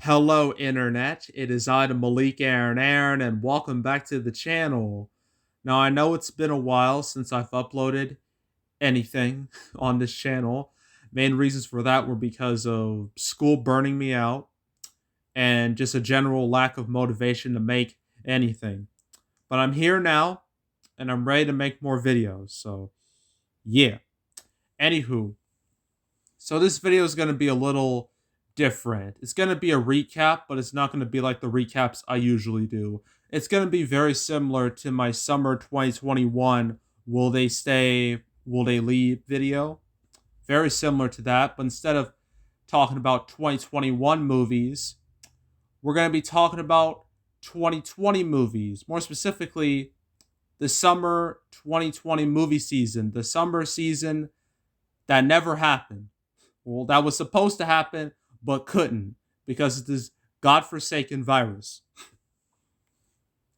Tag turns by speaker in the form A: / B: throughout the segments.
A: Hello, Internet. It is I, the Malik Aaron, and welcome back to the channel. Now, I know it's been a while since I've uploaded anything on this channel. Main reasons for that were because of school burning me out and just a general lack of motivation to make anything. But I'm here now, and I'm ready to make more videos, so yeah. Anywho, so this video is going to be a little different. It's going to be a recap, but it's not going to be like the recaps I usually do. It's going to be very similar to my summer 2021 Will They Stay, Will They Leave video. Very similar to that, but instead of talking about 2021 movies, we're going to be talking about 2020 movies. More specifically, the summer 2020 movie season, the summer season that never happened. Well, that was supposed to happen, but couldn't because of this godforsaken virus.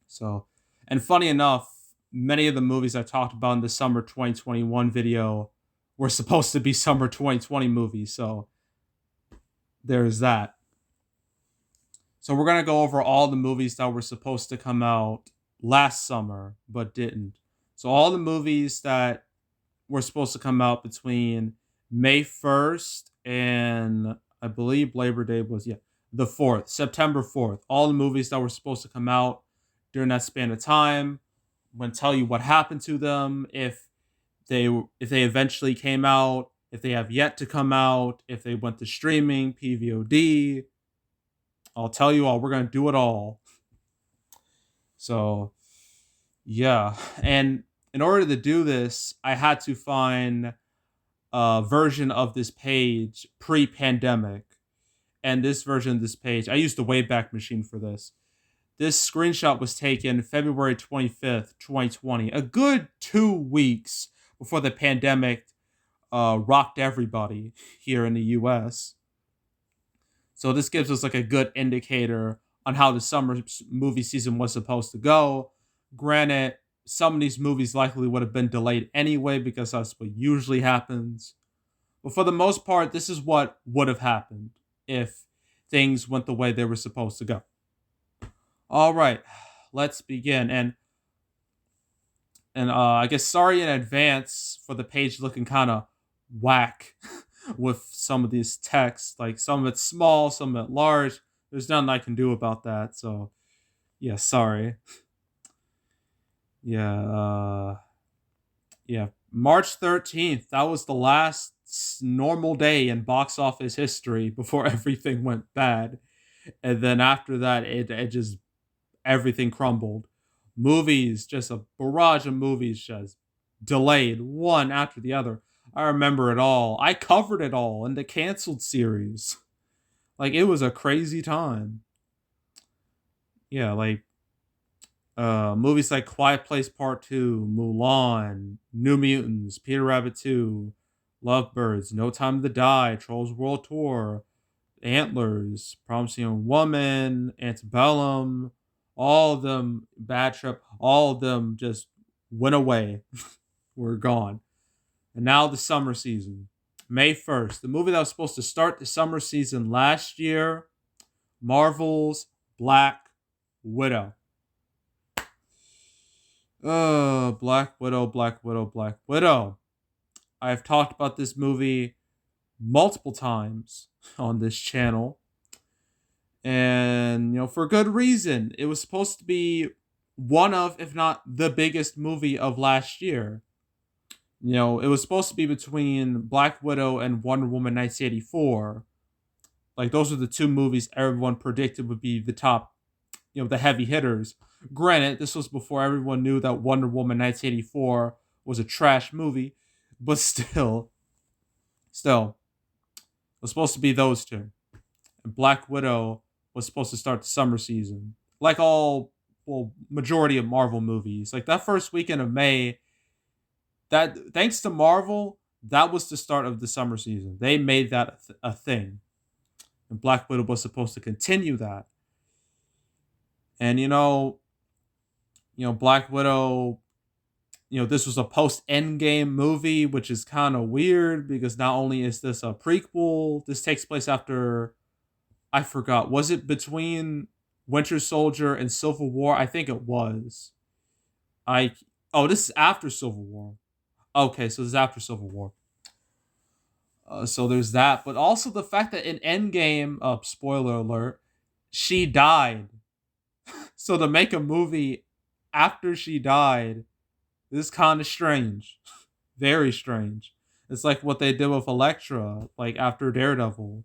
A: So, and funny enough, many of the movies I talked about in the summer 2021 video were supposed to be summer 2020 movies. So, there's that. So, we're going to go over all the movies that were supposed to come out last summer, but didn't. So, all the movies that were supposed to come out between May 1st and I believe Labor Day was, the 4th, September 4th. All the movies that were supposed to come out during that span of time. I'm going to tell you what happened to them, they if they eventually came out, if they have yet to come out, if they went to streaming, PVOD. I'll tell you all. We're going to do it all. So, yeah. And in order to do this, I had to find version of this page pre-pandemic, and this version of this page, I used the Wayback Machine for this. This screenshot was taken February 25th, 2020, a good 2 weeks before the pandemic rocked everybody here in the US. So this gives us like a good indicator on how the summer movie season was supposed to go. Granted, some of these movies likely would have been delayed anyway because that's what usually happens. But for the most part, this is what would have happened if things went the way they were supposed to go. All right, let's begin. And I guess sorry in advance for the page looking kind of whack with some of these texts. Like some of it's small, some of it large. There's nothing I can do about that. So yeah, sorry. Yeah, yeah. March 13th. That was the last normal day in box office history before everything went bad. And then after that, it just everything crumbled. Movies, just a barrage of movies just delayed one after the other. I remember it all. I covered it all in the canceled series. Like it was a crazy time. Yeah, like movies like Quiet Place Part 2, Mulan, New Mutants, Peter Rabbit 2, Lovebirds, No Time to Die, Trolls World Tour, Antlers, Promising Young Woman, Antebellum, all of them, Bad Trip, all of them just went away. Were gone. And now the summer season. May 1st, the movie that was supposed to start the summer season last year, Marvel's Black Widow. Black Widow, Black Widow, Black Widow. I've talked about this movie multiple times on this channel. And, for good reason. It was supposed to be one of, if not the biggest movie of last year. It was supposed to be between Black Widow and Wonder Woman 1984. Like, those are the two movies everyone predicted would be the top, the heavy hitters. Granted, this was before everyone knew that Wonder Woman 1984 was a trash movie, but still, it was supposed to be those two. And Black Widow was supposed to start the summer season. Like majority of Marvel movies. Like that first weekend of May, that thanks to Marvel, that was the start of the summer season. They made that a thing. And Black Widow was supposed to continue that. And Black Widow, this was a post-Endgame movie, which is kind of weird because not only is this a prequel, this takes place after, I forgot. Was it between Winter Soldier and Civil War? I think it was. I Oh, this is after Civil War. Okay, so this is after Civil War. So there's that, but also the fact that in Endgame, spoiler alert, she died. So to make a movie after she died is kind of strange, very strange. It's like what they did with Elektra, like after Daredevil.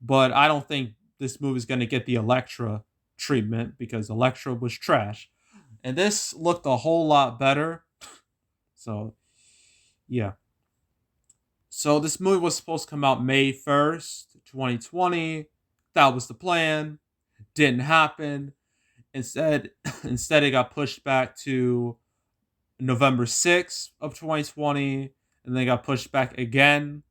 A: But I don't think this movie's gonna get the Elektra treatment because Elektra was trash, and this looked a whole lot better. So yeah. So this movie was supposed to come out May 1st, 2020. That was the plan. Didn't happen. Instead, instead it got pushed back to November 6th of 2020, and then got pushed back again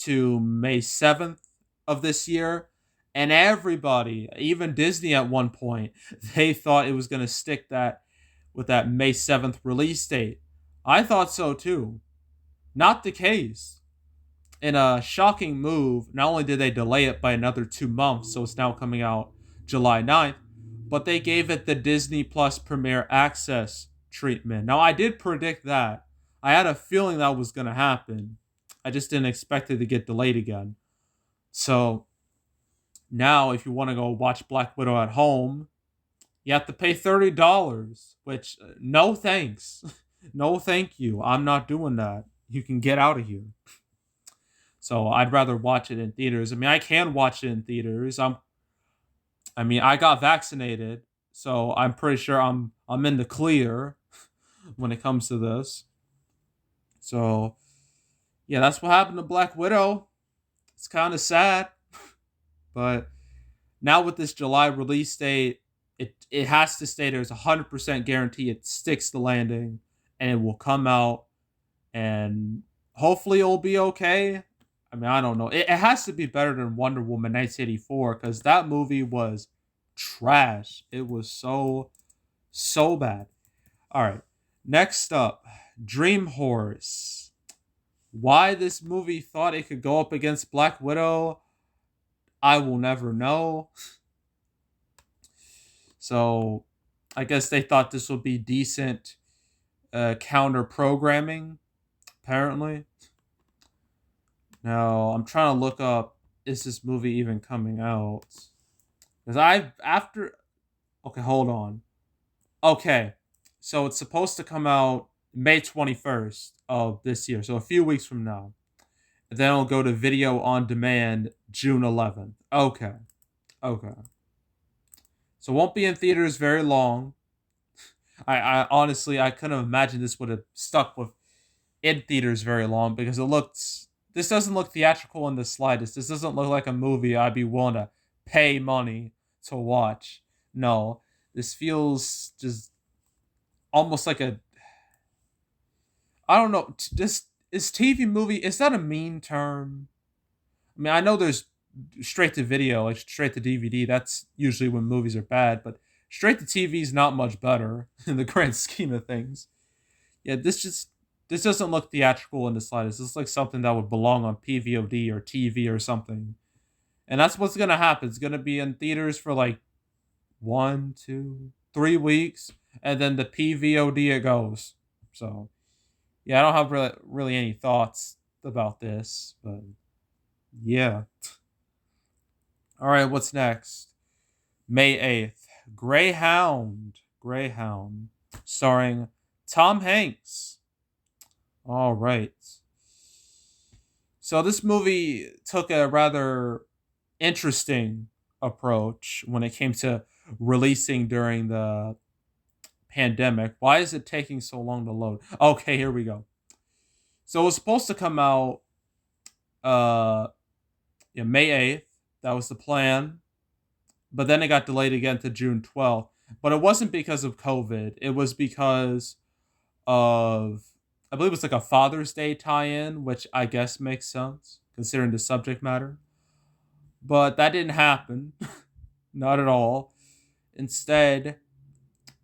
A: to May 7th of this year. And everybody, even Disney at one point, they thought it was going to stick that with that May 7th release date. I thought so too. Not the case. In a shocking move, not only did they delay it by another 2 months, so it's now coming out July 9th, but they gave it the Disney Plus Premier Access treatment. Now, I did predict that. I had a feeling that was going to happen. I just didn't expect it to get delayed again. So now, if you want to go watch Black Widow at home, you have to pay $30, which, no thanks. No thank you. I'm not doing that. You can get out of here. So I'd rather watch it in theaters. I mean, I can watch it in theaters. I got vaccinated, so I'm pretty sure I'm in the clear when it comes to this. So yeah, that's what happened to Black Widow. It's kind of sad, but now with this July release date, it has to stay. There's 100% guarantee it sticks the landing, and it will come out, and hopefully it'll be okay. I mean, I don't know. It has to be better than Wonder Woman 1984 because that movie was trash. It was so bad. All right. Next up, Dream Horse. Why this movie thought it could go up against Black Widow, I will never know. So, I guess they thought this would be decent counter programming, apparently. Now, I'm trying to look up, is this movie even coming out? Because okay, hold on. Okay, so it's supposed to come out May 21st of this year, so a few weeks from now. And then it'll go to video on demand June 11th. Okay. So it won't be in theaters very long. I honestly, I couldn't imagine this would have stuck with in theaters very long because this doesn't look theatrical in the slightest. This doesn't look like a movie I'd be willing to pay money to watch. No, this feels just almost like a, I don't know. This is TV movie. Is that a mean term? I mean, I know there's straight to video, like straight to DVD. That's usually when movies are bad, but straight to TV is not much better in the grand scheme of things. Yeah, this doesn't look theatrical in the slightest. This is like something that would belong on PVOD or TV or something. And that's what's gonna happen. It's gonna be in theaters for like 1, 2, 3 weeks, and then the PVOD it goes. So yeah, I don't have really any thoughts about this, but yeah. All right, what's next? May 8th, Greyhound, starring Tom Hanks. All right. So this movie took a rather interesting approach when it came to releasing during the pandemic. Why is it taking so long to load? Okay, here we go. So it was supposed to come out uh May 8th. That was the plan. But then it got delayed again to June 12th. But it wasn't because of COVID. It was because of, I believe it's like a Father's Day tie-in, which I guess makes sense considering the subject matter. But that didn't happen. Not at all. Instead,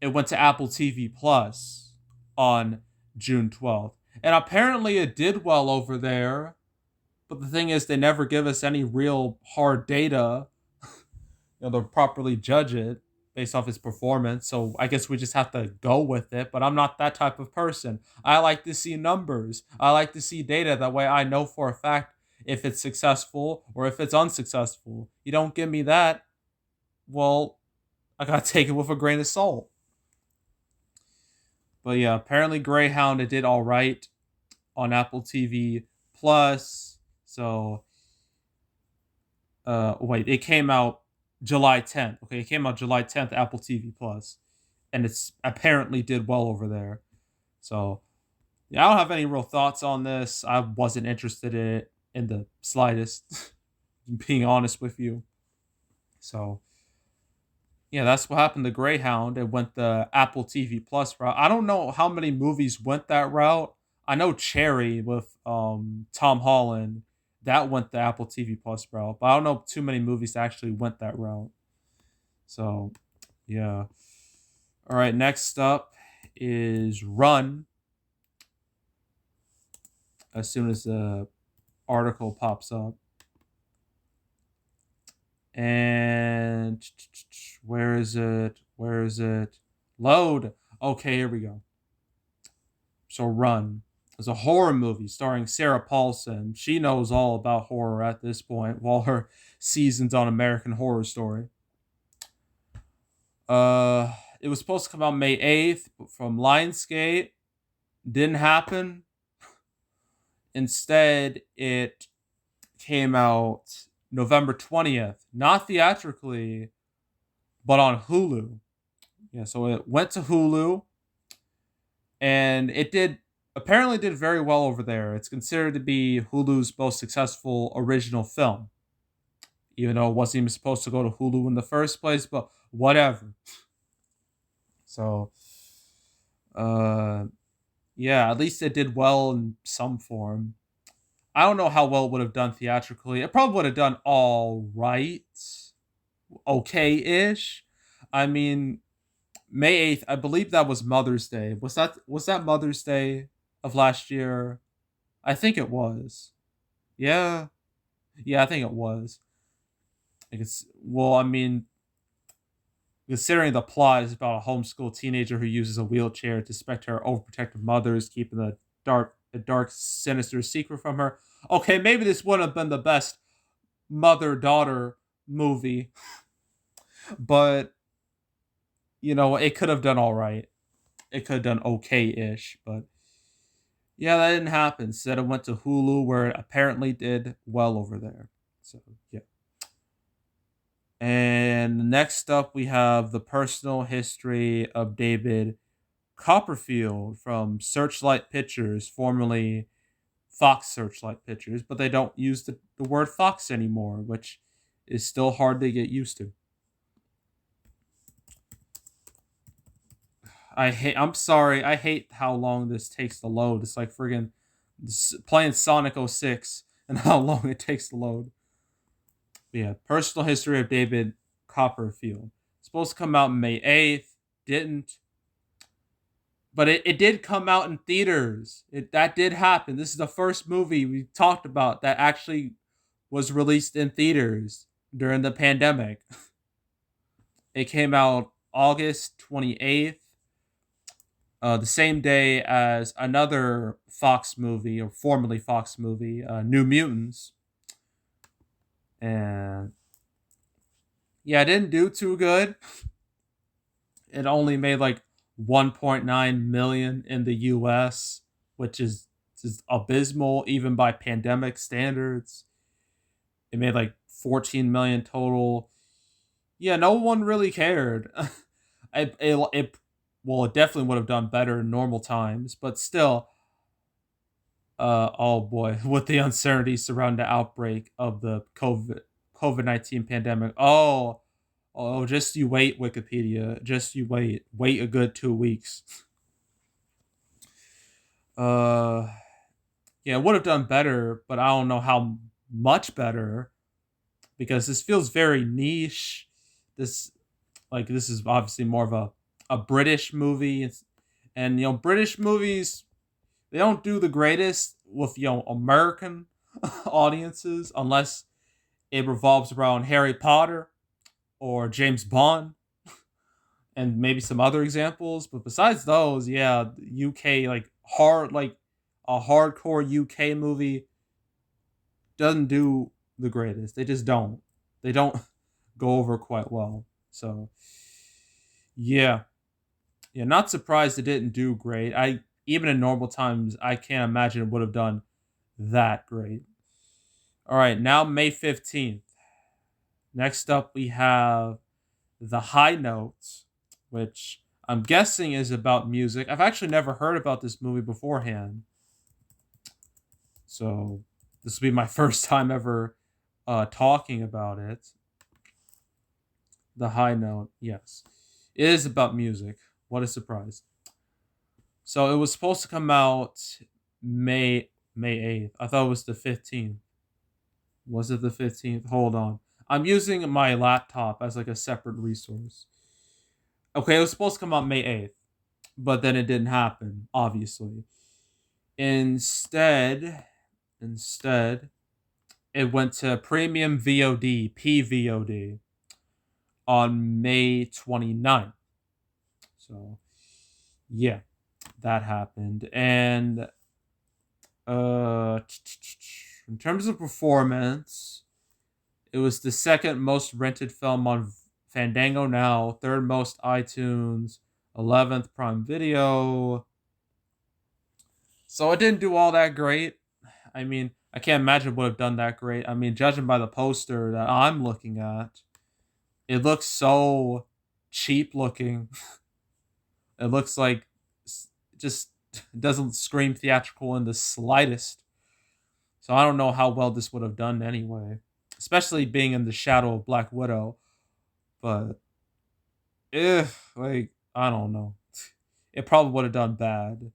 A: it went to Apple TV Plus on June 12th. And apparently it did well over there. But the thing is, they never give us any real hard data to properly judge it based off his performance. So I guess we just have to go with it. But I'm not that type of person. I like to see numbers. I like to see data. That way I know for a fact if it's successful or if it's unsuccessful. You don't give me that, well, I gotta take it with a grain of salt. But yeah, apparently Greyhound it did all right on Apple TV Plus. So wait, it came out July 10th. Okay, it came out July 10th, Apple TV Plus, and it's apparently did well over there. So yeah, I don't have any real thoughts on this. I wasn't interested in it in the slightest, being honest with you. So yeah, that's what happened to Greyhound. It went the Apple TV Plus route. I don't know how many movies went that route. I know Cherry with Tom Holland that went the Apple TV Plus route, but I don't know too many movies that actually went that route. So yeah. All right, next up is Run. As soon as the article pops up, and where is it? Where is it? Load. Okay, here we go. So Run is a horror movie starring Sarah Paulson. She knows all about horror at this point, with all her seasons on American Horror Story. It was supposed to come out May 8th from Lionsgate. Didn't happen. Instead, it came out November 20th, not theatrically, but on Hulu. Yeah, so it went to Hulu, and it did apparently did very well over there. It's considered to be Hulu's most successful original film, even though it wasn't even supposed to go to Hulu in the first place. But whatever. So, uh, yeah, at least it did well in some form. I don't know how well it would have done theatrically. It probably would have done all right, okay-ish. I mean, May 8th, I believe that was Mother's Day. Was that Mother's Day of last year? I think it was. Yeah. Yeah, I think it was. I guess, well, I mean, considering the plot is about a homeschool teenager who uses a wheelchair to protect her overprotective mothers, keeping a dark, sinister secret from her. Okay, maybe this wouldn't have been the best mother-daughter movie, but it could have done all right. It could have done okay-ish, but yeah, that didn't happen. Instead, it went to Hulu, where it apparently did well over there. So yeah. And next up, we have the personal history of David Copperfield from Searchlight Pictures, formerly Fox Searchlight Pictures, but they don't use the word Fox anymore, which is still hard to get used to. I'm sorry. I hate how long this takes to load. It's like friggin' playing Sonic 06 and how long it takes to load. But yeah, personal history of David Copperfield. It's supposed to come out May 8th. Didn't. But it did come out in theaters. That did happen. This is the first movie we talked about that actually was released in theaters during the pandemic. It came out August 28th, the same day as another Fox movie, or formerly Fox movie, New Mutants. And yeah, it didn't do too good. It only made like 1.9 million in the US, which is abysmal even by pandemic standards. It made like 14 million total. Yeah, no one really cared. It definitely would have done better in normal times, but still, oh boy, with the uncertainty surrounding the outbreak of the COVID-19 pandemic. Oh, just you wait, Wikipedia. Just you wait. Wait a good 2 weeks. Uh, yeah, it would have done better, but I don't know how much better, because this feels very niche. This this is obviously more of a British movie, and British movies, they don't do the greatest with American audiences unless it revolves around Harry Potter or James Bond, and maybe some other examples. But besides those, yeah, UK like a hardcore UK movie doesn't do the greatest. They just don't. They don't go over quite well. So yeah, yeah, not surprised it didn't do great. I even in normal times, I can't imagine it would have done that great. All right, now May 15th. Next up, we have The High Notes, which I'm guessing is about music. I've actually never heard about this movie beforehand. So this will be my first time ever talking about it. The High Note, yes. It is about music. What a surprise. So it was supposed to come out May 8th. I thought it was the 15th. Was it the 15th? Hold on. I'm using my laptop as like a separate resource. Okay, it was supposed to come out May 8th, but then it didn't happen, obviously. Instead, it went to Premium VOD, PVOD, on May 29th. So, yeah, that happened. And in terms of performance, it was the second most rented film on Fandango Now, third most iTunes, 11th Prime Video. So it didn't do all that great. I mean, I can't imagine it would have done that great. I mean, judging by the poster that I'm looking at, it looks so cheap looking. It looks like just doesn't scream theatrical in the slightest. So I don't know how well this would have done anyway, especially being in the shadow of Black Widow. But if like I don't know, it probably would have done bad.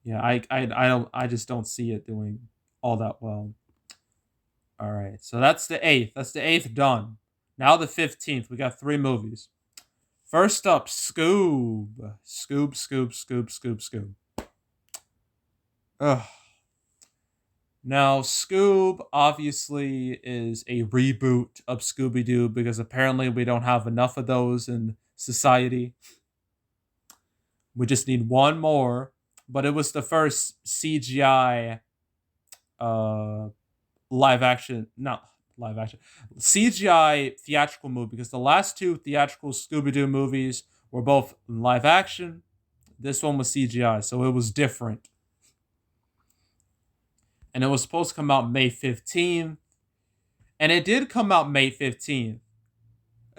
A: Yeah, I just don't see it doing all that well. All right, so that's the eighth. That's the eighth done. Now the 15th. We got three movies. First up, Scoob. Scoob. Ugh. Now, Scoob obviously is a reboot of Scooby Doo because apparently we don't have enough of those in society. We just need one more. But it was the first CGI uh, live action, not live action, CGI theatrical movie because the last two theatrical Scooby Doo movies were both live action. This one was CGI, so it was different. And it was supposed to come out May 15th. And it did come out May 15th,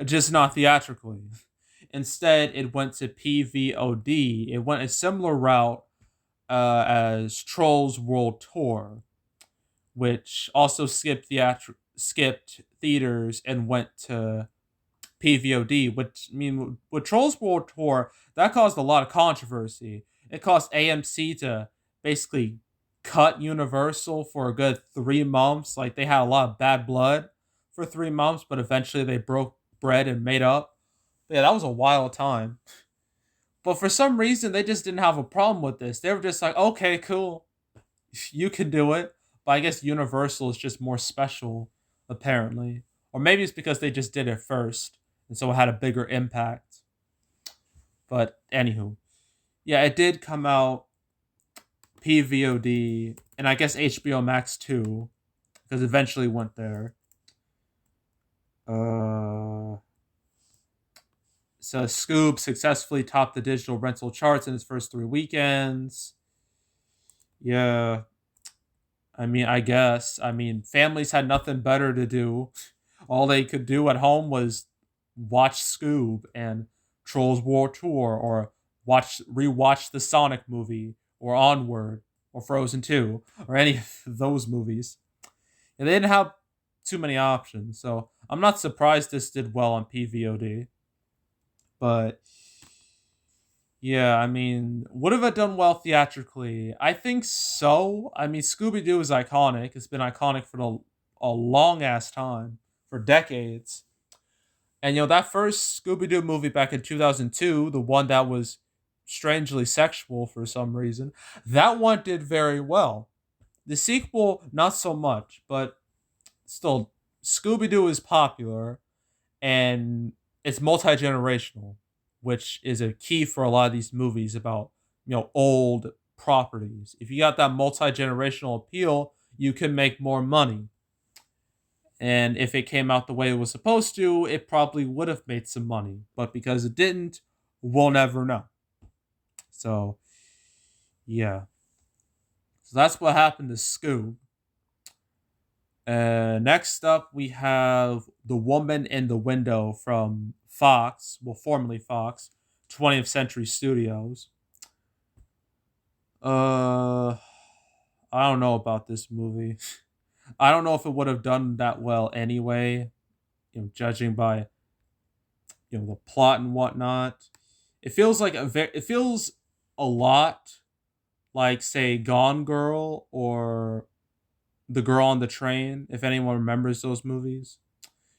A: just not theatrically. Instead, it went to PVOD. It went a similar route as Trolls World Tour, which also skipped theaters and went to PVOD. Which I mean, with Trolls World Tour, that caused a lot of controversy. It caused AMC to basically cut Universal for a good 3 months. Like they had a lot of bad blood for 3 months, but eventually they broke bread and made up. But yeah, that was a wild time. But for some reason, they just didn't have a problem with this. They were just like, okay, cool, you can do it. But I guess Universal is just more special, apparently. Or maybe it's because they just did it first, and so it had a bigger impact. But anywho, yeah, it did come out PVOD, and I guess HBO Max too, because eventually went there. So Scoob successfully topped the digital rental charts in its first 3 weekends. Yeah, I mean, I guess. I mean, families had nothing better to do. All they could do at home was watch Scoob and Trolls War Tour, or rewatch the Sonic movie, or Onward, or Frozen 2, or any of those movies. And they didn't have too many options, so I'm not surprised this did well on PVOD. But yeah, I mean, would have it done well theatrically? I think so. I mean, Scooby Doo is iconic. It's been iconic for a long ass time, for decades. And that first Scooby Doo movie back in 2002, the one that was strangely sexual for some reason, that one did very well. The sequel, not so much, but still Scooby Doo is popular and it's multi generational, which is a key for a lot of these movies about old properties. If you got that multi generational appeal, you can make more money. And if it came out the way it was supposed to, it probably would have made some money. But because it didn't, we'll never know. So yeah, so that's what happened to Scoob. Next up, we have The Woman in the Window from Fox, well, formerly Fox, 20th Century Studios. Uh, I don't know about this movie. I don't know if it would have done that well anyway, judging by the plot and whatnot. It feels like it feels a lot like, say, Gone Girl or The Girl on the Train, if anyone remembers those movies.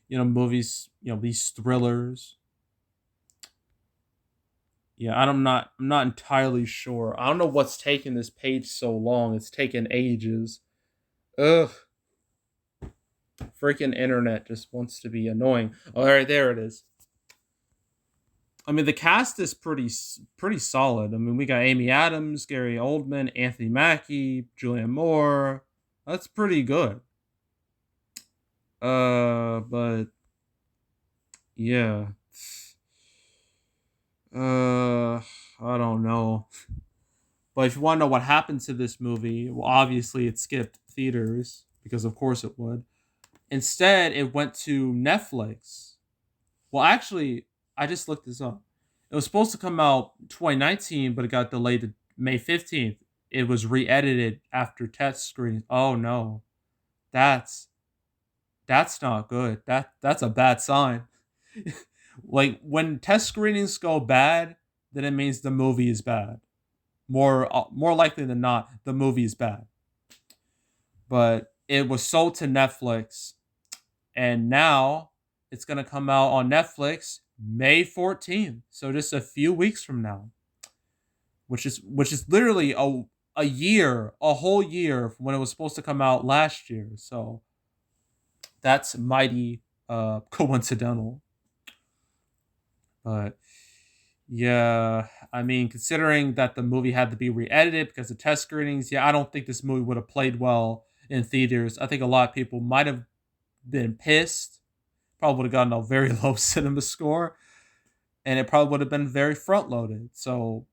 A: Movies, these thrillers. Yeah, I'm not entirely sure. I don't know what's taking this page so long. It's taken ages. Ugh. Freaking internet just wants to be annoying. All right, there it is. I mean, the cast is pretty solid. I mean, we got Amy Adams, Gary Oldman, Anthony Mackie, Julianne Moore. That's pretty good. But yeah. I don't know. But if you want to know what happened to this movie, well, obviously it skipped theaters because, of course, it would. Instead, it went to Netflix. Well, actually, I just looked this up. It was supposed to come out 2019, but it got delayed to May 15th. It was re-edited after test screenings. Oh no, that's that's not good. That's a bad sign. Like when test screenings go bad, then it means the movie is bad. More likely than not, the movie is bad. But it was sold to Netflix, and now it's gonna come out on Netflix May 14th. So just a few weeks from now, which is literally a year, a whole year from when it was supposed to come out last year. So that's mighty coincidental. But yeah, I mean, considering that the movie had to be re-edited because of test screenings, yeah, I don't think this movie would have played well in theaters. I think a lot of people might have been pissed. Probably would have gotten a very low cinema score, and it probably would have been very front loaded. So,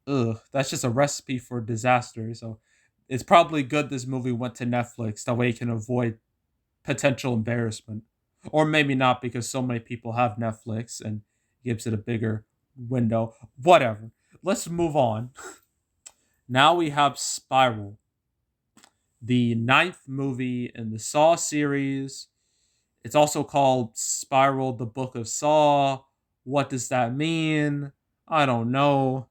A: that's just a recipe for disaster. So, it's probably good this movie went to Netflix. That way, you can avoid potential embarrassment, or maybe not because so many people have Netflix and gives it a bigger window. Whatever. Let's move on. Now we have Spiral, the ninth movie in the Saw series. It's also called Spiral, the Book of Saw. What does that mean? I don't know.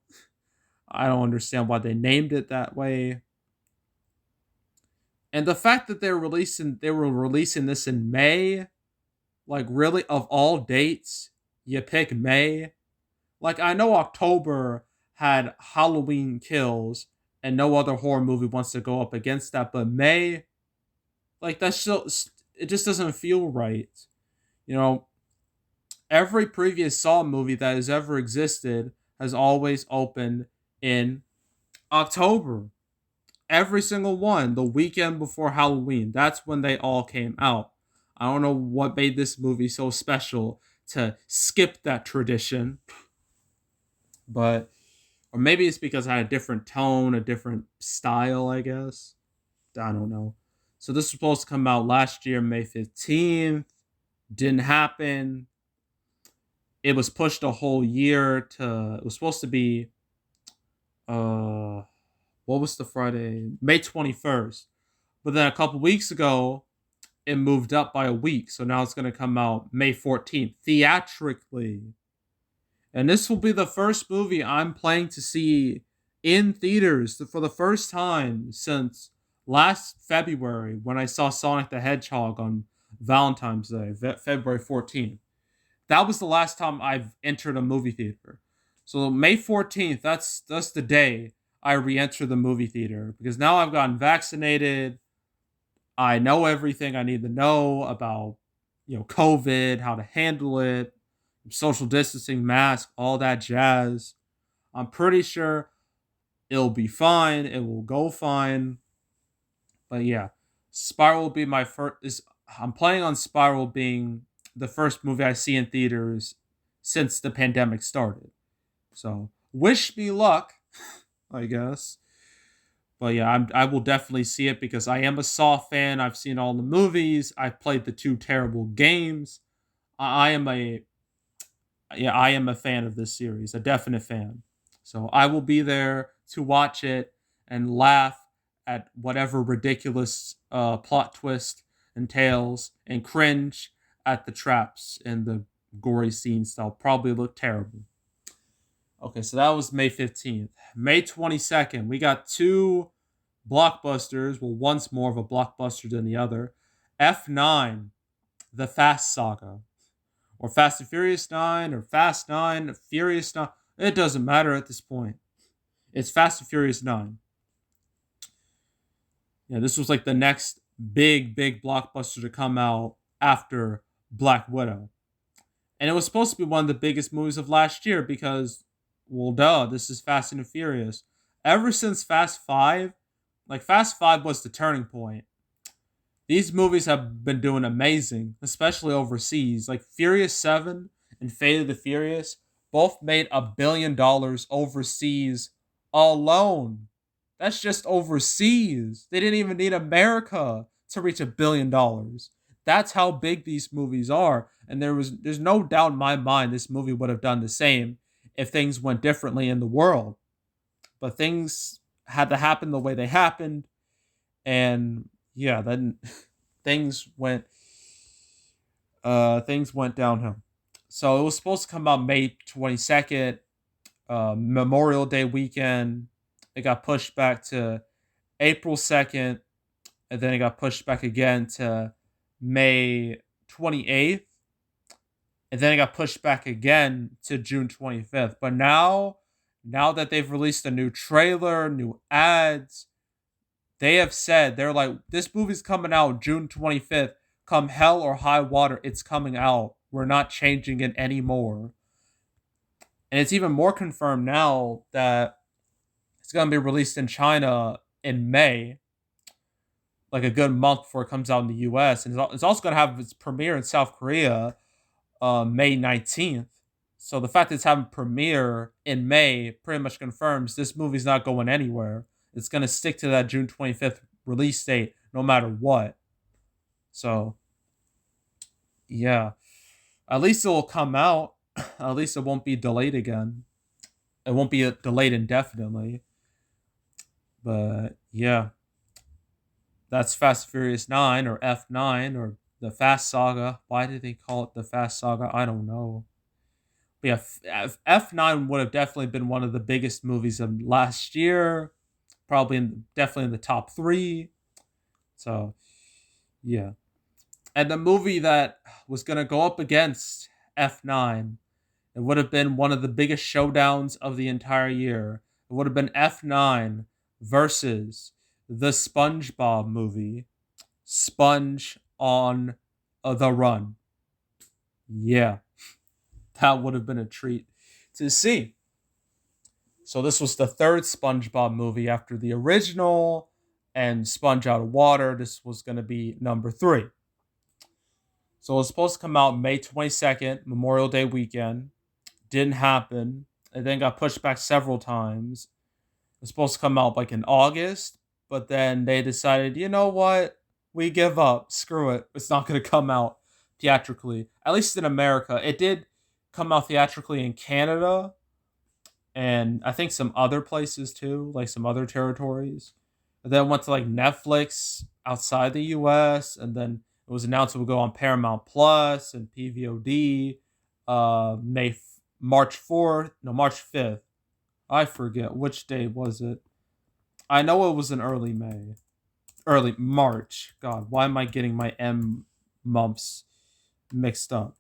A: I don't understand why they named it that way. And the fact that they were releasing this in May, like really of all dates, you pick May. Like I know October had Halloween Kills and no other horror movie wants to go up against that, but May, like that's still, it just doesn't feel right. You know, every previous Saw movie that has ever existed has always opened in October. Every single one, the weekend before Halloween. That's when they all came out. I don't know what made this movie so special to skip that tradition, but or maybe it's because I had a different tone, a different style, I guess. I don't know. So this was supposed to come out last year, May 15th. Didn't happen. It was pushed a whole year to it was supposed to be uh what was the Friday? May 21st. But then a couple weeks ago, it moved up by a week. So now it's going to come out May 14th theatrically. And this will be the first movie I'm planning to see in theaters for the first time since last February when I saw Sonic the Hedgehog on Valentine's Day, February 14th. That was the last time I've entered a movie theater. So May 14th, that's the day I re-enter the movie theater because now I've gotten vaccinated. I know everything I need to know about, COVID, how to handle it, social distancing, mask, all that jazz. I'm pretty sure it'll be fine. It will go fine. But yeah, Spiral will be my first. I'm planning on Spiral being the first movie I see in theaters since the pandemic started. So wish me luck, I guess. But yeah, I will definitely see it because I am a Saw fan. I've seen all the movies. I've played the two terrible games. I am a I am a fan of this series, a definite fan. So I will be there to watch it and laugh at whatever ridiculous plot twist entails and cringe at the traps and the gory scenes that'll probably look terrible. Okay, so that was May 15th. May 22nd, we got two blockbusters. Well, one's more of a blockbuster than the other. F9, The Fast Saga, or Fast and Furious 9, or Fast 9, Furious 9. It doesn't matter at this point. It's Fast and Furious 9. Yeah, this was like the next big blockbuster to come out after Black Widow. And it was supposed to be one of the biggest movies of last year because, well, duh, this is Fast and Furious. Ever since Fast 5, like Fast 5 was the turning point. These movies have been doing amazing, especially overseas. Like Furious 7 and Fate of the Furious both made $1 billion overseas alone. That's just overseas. They didn't even need America to reach $1 billion. That's how big these movies are. And there's no doubt in my mind this movie would have done the same if things went differently in the world. But things had to happen the way they happened. And yeah, then things went downhill. So it was supposed to come out May 22nd, Memorial Day weekend. It got pushed back to April 2nd, and then it got pushed back again to May 28th, and then it got pushed back again to June 25th. But now that they've released a new trailer, new ads, they have said they're like, this movie's coming out June 25th. Come hell or high water, it's coming out. We're not changing it anymore. And it's even more confirmed now that it's going to be released in China in May, like a good month before it comes out in the US. And it's also going to have its premiere in South Korea May 19th. So the fact that it's having premiere in May pretty much confirms this movie's not going anywhere. It's going to stick to that June 25th release date no matter what. So, yeah. At least it will come out. At least it won't be delayed again. It won't be delayed indefinitely. But, yeah. That's Fast and Furious 9 or F9 or the Fast Saga. Why did they call it the Fast Saga? I don't know. But yeah, F9 would have definitely been one of the biggest movies of last year. Definitely in the top 3. So, yeah. And the movie that was going to go up against F9, it would have been one of the biggest showdowns of the entire year. It would have been F9 versus the SpongeBob movie, Sponge on the Run. Yeah, that would have been a treat to see. So this was the third SpongeBob movie after the original and Sponge Out of Water. This was going to be number 3. So it was supposed to come out May 22nd, Memorial Day weekend. Didn't happen. It then got pushed back several times. It was supposed to come out like in August, but then they decided, you know what? We give up. Screw it. It's not going to come out theatrically. At least in America. It did come out theatrically in Canada and I think some other places too, like some other territories. And then went to like Netflix outside the US, and then it was announced it would go on Paramount Plus and PVOD March 4th, no, March 5th. I forget which day was it. I know it was in early May. Early March. God, why am I getting my months mixed up?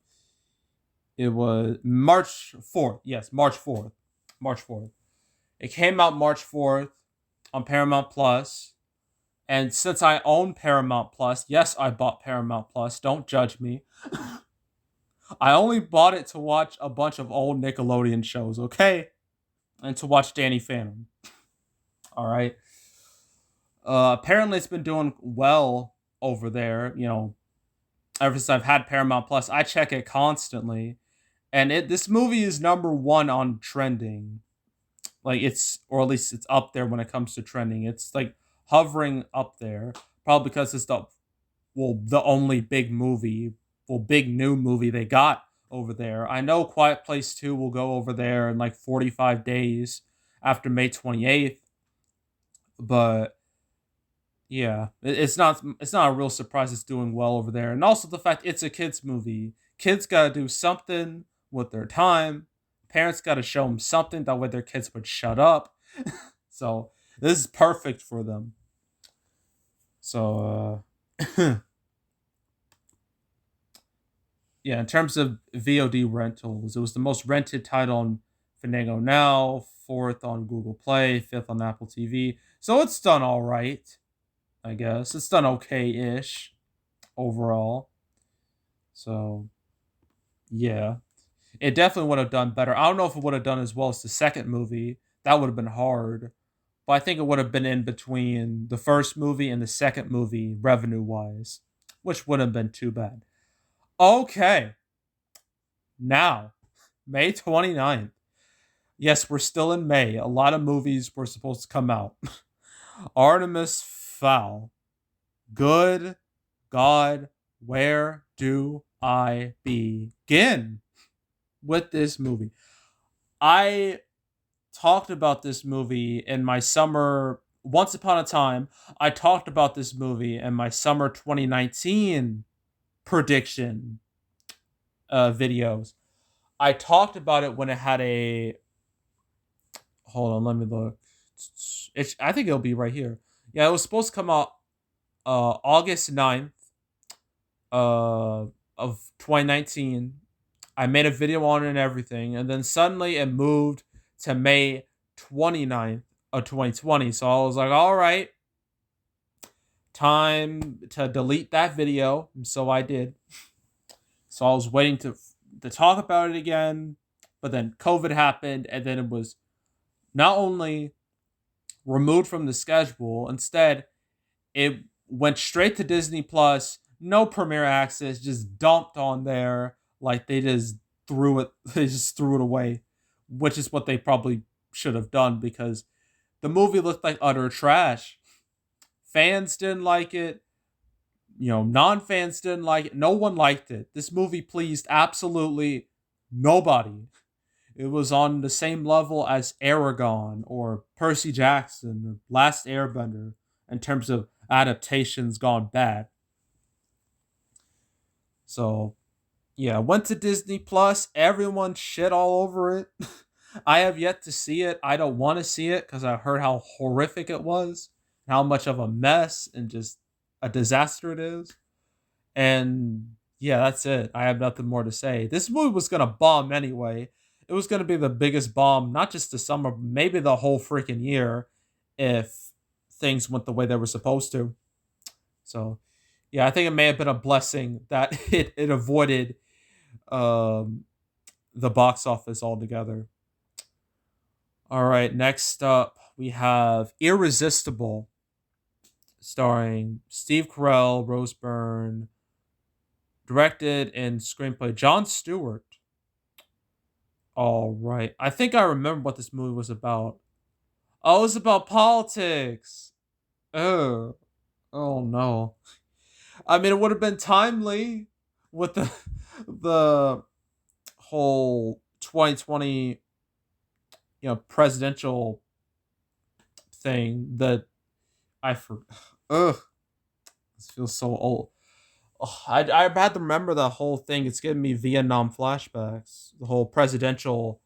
A: It was March 4th. Yes, March 4th. March 4th. It came out March 4th on Paramount Plus, And since I own Paramount Plus, yes, I bought Paramount Plus. Don't judge me. I only bought it to watch a bunch of old Nickelodeon shows, okay? And to watch Danny Phantom. All right. Apparently, it's been doing well over there. Ever since I've had Paramount Plus, I check it constantly, and this movie is number one on trending. Like or at least it's up there when it comes to trending. It's like hovering up there, probably because it's the only big new movie they got over there. I know Quiet Place 2 will go over there in like 45 days after May 28th, but yeah, it's not a real surprise it's doing well over there. And also the fact it's a kids movie. Kids got to do something with their time. Parents got to show them something that way their kids would shut up. So, this is perfect for them. So, yeah, in terms of VOD rentals, it was the most rented title on Fandango Now, fourth on Google Play, fifth on Apple TV. So it's done all right, I guess. It's done okay-ish overall. So, yeah. It definitely would have done better. I don't know if it would have done as well as the second movie. That would have been hard. But I think it would have been in between the first movie and the second movie, revenue-wise, which wouldn't have been too bad. Okay. Now, May 29th. Yes, we're still in May. A lot of movies were supposed to come out. Artemis Fowl. Good God, where do I begin with this movie? I talked about this movie in my summer. Once upon a time, I talked about this movie in my summer 2019 prediction videos. I talked about it when it had a. Hold on, let me look. I think it'll be right here. Yeah, it was supposed to come out August 9th of 2019. I made a video on it and everything, and then suddenly it moved to May 29th of 2020. So I was like, all right, time to delete that video. And so I did. So I was waiting to talk about it again, but then COVID happened, and then it was not only removed from the schedule, instead it went straight to Disney Plus, no premiere access, just dumped on there like they just threw it. They just threw it away, which is what they probably should have done because the movie looked like utter trash. Fans didn't like it. Non-fans didn't like it. No one liked it. This movie pleased absolutely nobody. It was on the same level as Aragon or Percy Jackson or Last Airbender in terms of adaptations gone bad. So, yeah, went to Disney Plus. Everyone shit all over it. I have yet to see it. I don't want to see it because I heard how horrific it was, how much of a mess and just a disaster it is. And yeah, that's it. I have nothing more to say. This movie was going to bomb anyway. It was going to be the biggest bomb, not just the summer, maybe the whole freaking year if things went the way they were supposed to. So, yeah, I think it may have been a blessing that it avoided the box office altogether. All right, next up, we have Irresistible, starring Steve Carell, Rose Byrne, directed and screenplay Jon Stewart. All right. I think I remember what this movie was about. Oh, it was about politics. Oh, oh no. I mean, it would have been timely with the whole 2020, presidential thing that I for. Ugh, this feels so old. Oh, I had to remember the whole thing. It's giving me Vietnam flashbacks. The whole presidential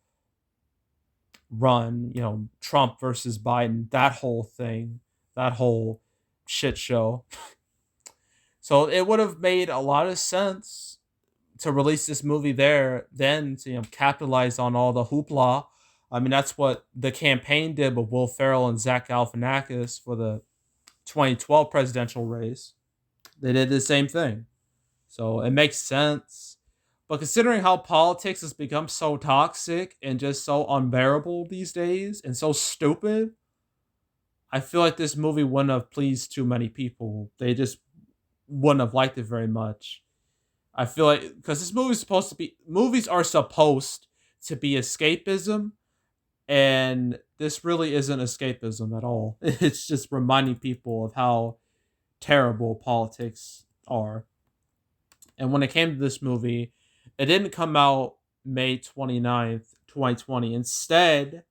A: run, Trump versus Biden, that whole thing, that whole shit show. So it would have made a lot of sense to release this movie there, then to capitalize on all the hoopla. I mean, that's what the campaign did with Will Ferrell and Zach Galifianakis for the 2012 presidential race, they did the same thing. So it makes sense. But considering how politics has become so toxic and just so unbearable these days and so stupid, I feel like this movie wouldn't have pleased too many people. They just wouldn't have liked it very much. I feel like because this movie is supposed to be, movies are supposed to be escapism, and this really isn't escapism at all. It's just reminding people of how terrible politics are. And when it came to this movie, it didn't come out May 29th, 2020. Instead,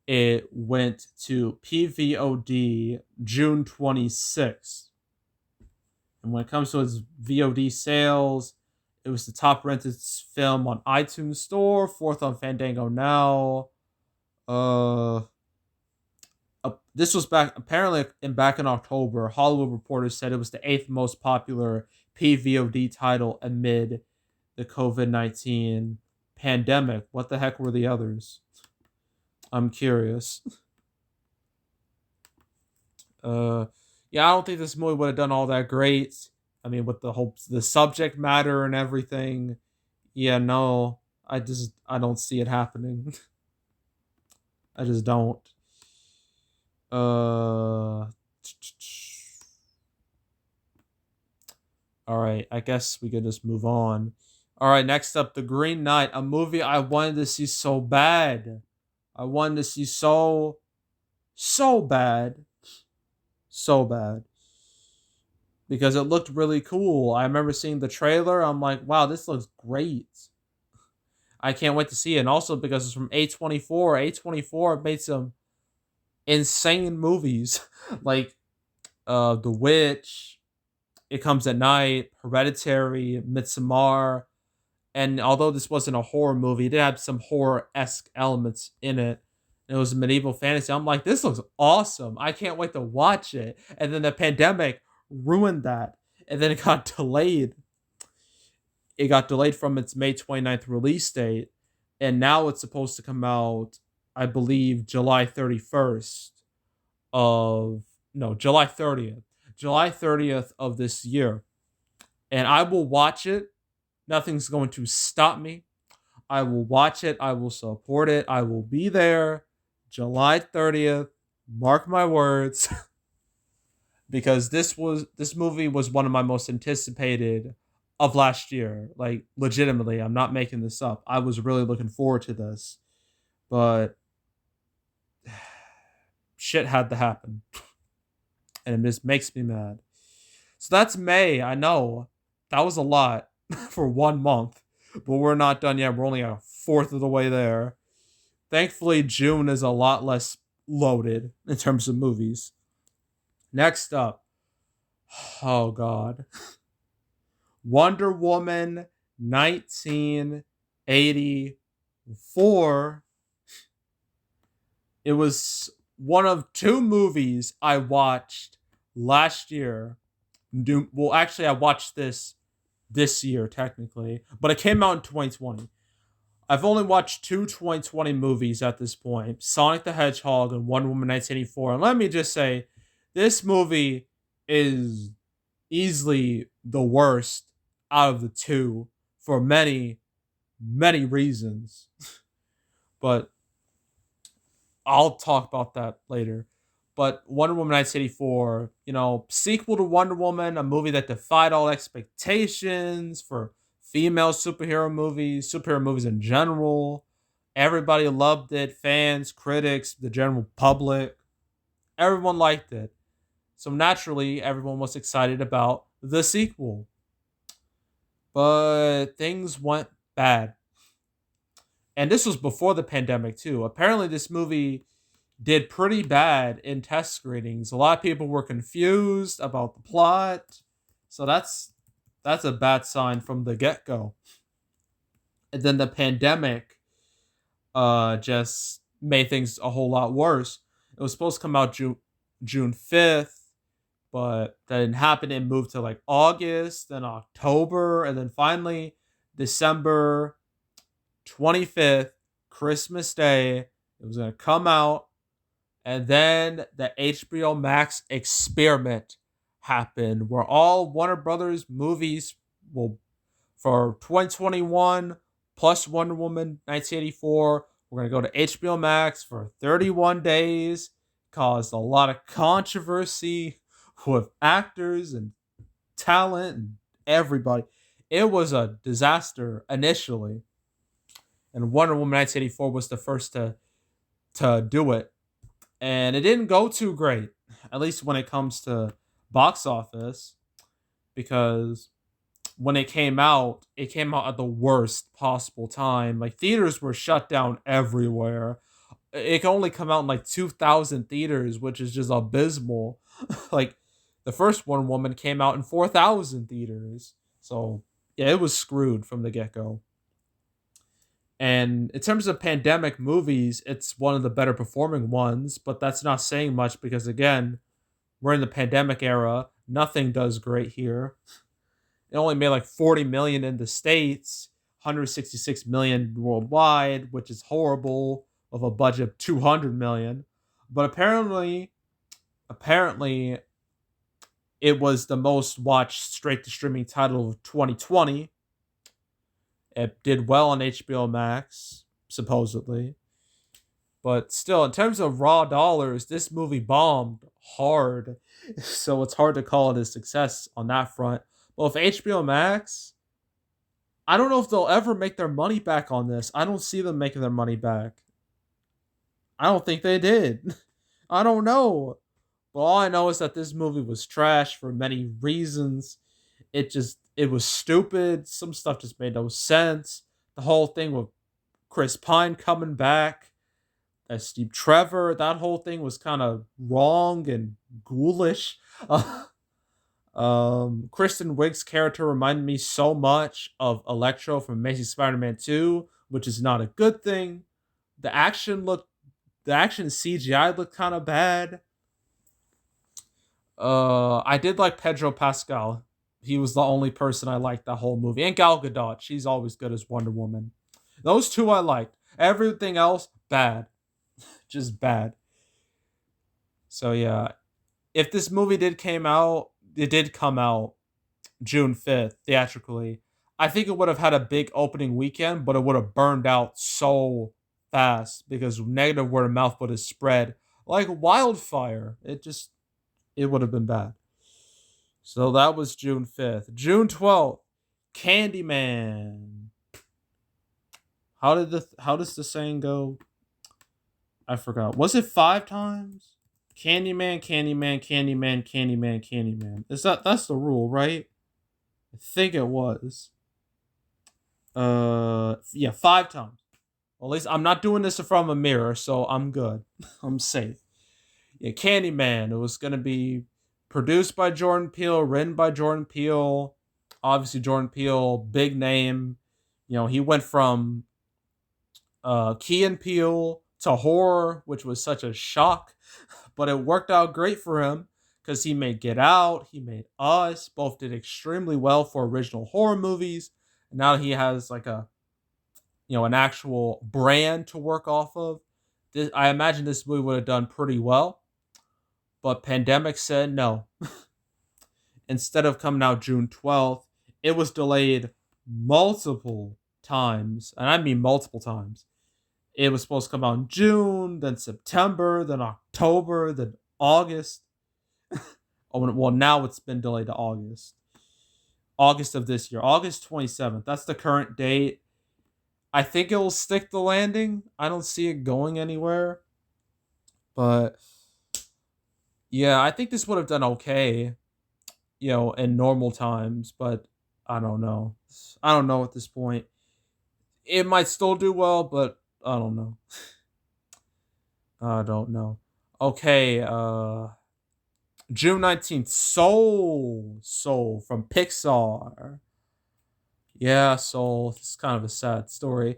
A: it went to PVOD June 26th. And when it comes to its VOD sales, it was the top rented film on iTunes Store, fourth on Fandango Now. Uh, this was back in October. Hollywood Reporter said it was the eighth most popular PVOD title amid the COVID-19 pandemic. What the heck were the others? I'm curious. Uh, yeah, I don't think this movie would have done all that great. I mean, with the subject matter and everything. Yeah, no, I don't see it happening. I just don't. All right, I guess we could just move on. All right, next up, The Green Knight, a movie I wanted to see so bad. I wanted to see so bad, so bad, because it looked really cool. I remember seeing the trailer. I'm like, wow, this looks great. I can't wait to see it. And also because it's from A24. A24 made some insane movies like The Witch, It Comes at Night, Hereditary, Midsommar. And although this wasn't a horror movie, it did have some horror-esque elements in it. It was medieval fantasy. I'm like, this looks awesome. I can't wait to watch it. And then the pandemic ruined that. And then it got delayed. It got delayed from its May 29th release date. And now it's supposed to come out, I believe, July 31st of, no, July 30th. July 30th of this year. And I will watch it. Nothing's going to stop me. I will watch it. I will support it. I will be there July 30th. Mark my words. Because this movie was one of my most anticipated of last year. Like, legitimately, I'm not making this up. I was really looking forward to this. But shit had to happen. And it just makes me mad. So that's May. I know. That was a lot for 1 month. But we're not done yet. We're only a fourth of the way there. Thankfully, June is a lot less loaded in terms of movies. Next up. Oh, God. Wonder Woman 1984. It was one of two movies I watched last year. Well, actually, I watched this year, technically, but it came out in 2020. I've only watched two 2020 movies at this point, Sonic the Hedgehog and Wonder Woman 1984. And let me just say, this movie is easily the worst out of the two for many, many reasons. But I'll talk about that later. But Wonder Woman 1984, sequel to Wonder Woman, a movie that defied all expectations for female superhero movies in general. Everybody loved it. Fans, critics, the general public. Everyone liked it. So naturally, everyone was excited about the sequel. But things went bad. And this was before the pandemic, too. Apparently, this movie did pretty bad in test screenings. A lot of people were confused about the plot. So that's a bad sign from the get-go. And then the pandemic just made things a whole lot worse. It was supposed to come out June 5th, but that didn't happen. It moved to like August, then October, and then finally December 25th, Christmas Day. It was going to come out. And then the HBO Max experiment happened where all Warner Brothers movies will for 2021 plus Wonder Woman 1984. We're going to go to HBO Max for 31 days. Caused a lot of controversy with actors and talent and everybody. It was a disaster initially. And Wonder Woman 1984 was the first to do it. And it didn't go too great, at least when it comes to box office, because when it came out at the worst possible time. Like theaters were shut down everywhere. It can only come out in like 2,000 theaters, which is just abysmal. Like the first Wonder Woman came out in 4,000 theaters. So yeah, it was screwed from the get go. And in terms of pandemic movies, it's one of the better performing ones, but that's not saying much because again, we're in the pandemic era. Nothing does great here. It only made like 40 million in the States, 166 million worldwide, which is horrible of a budget of 200 million. But apparently it was the most watched straight to streaming title of 2020. It did well on HBO Max, supposedly. But still, in terms of raw dollars, this movie bombed hard. So it's hard to call it a success on that front. Well, if HBO Max, I don't know if they'll ever make their money back on this. I don't see them making their money back. I don't think they did. I don't know. But all I know is that this movie was trash for many reasons. It was stupid. Some stuff just made no sense. The whole thing with Chris Pine coming back as Steve Trevor, that whole thing was kind of wrong and ghoulish. Kristen Wiig's character reminded me so much of Electro from Amazing Spider-Man 2, which is not a good thing. The action looked, the action CGI looked kind of bad. I did like Pedro Pascal. He was the only person I liked that whole movie. And Gal Gadot, she's always good as Wonder Woman. Those two I liked. Everything else, bad. Just bad. So yeah, if this movie it did come out June 5th theatrically. I think it would have had a big opening weekend, but it would have burned out so fast because negative word of mouth would have spread like wildfire. It would have been bad. So that was June 5th. June 12th, Candyman. How does the saying go? I forgot. Was it 5 times? Candyman, Candyman, Candyman, Candyman, Candyman. That's the rule, right? I think it was. Yeah, 5 times. Well, at least I'm not doing this from a mirror, so I'm good. I'm safe. Yeah, Candyman. It was gonna be produced by Jordan Peele, written by Jordan Peele. Obviously, Jordan Peele, big name. You know, he went from Key and Peele to horror, which was such a shock, but it worked out great for him because he made Get Out, he made Us, both did extremely well for original horror movies. And now he has like an actual brand to work off of. I imagine this movie would have done pretty well, but pandemic said no. Instead of coming out June 12th, it was delayed multiple times, and I mean multiple times. It was supposed to come out in June, then September, then October, then August. Oh, well, now it's been delayed to August. August of this year. August 27th. That's the current date. I think it will stick the landing. I don't see it going anywhere. But yeah, I think this would have done okay, in normal times, but I don't know. I don't know at this point. It might still do well, but I don't know. I don't know. Okay, June 19th, Soul from Pixar. Yeah, Soul. It's kind of a sad story.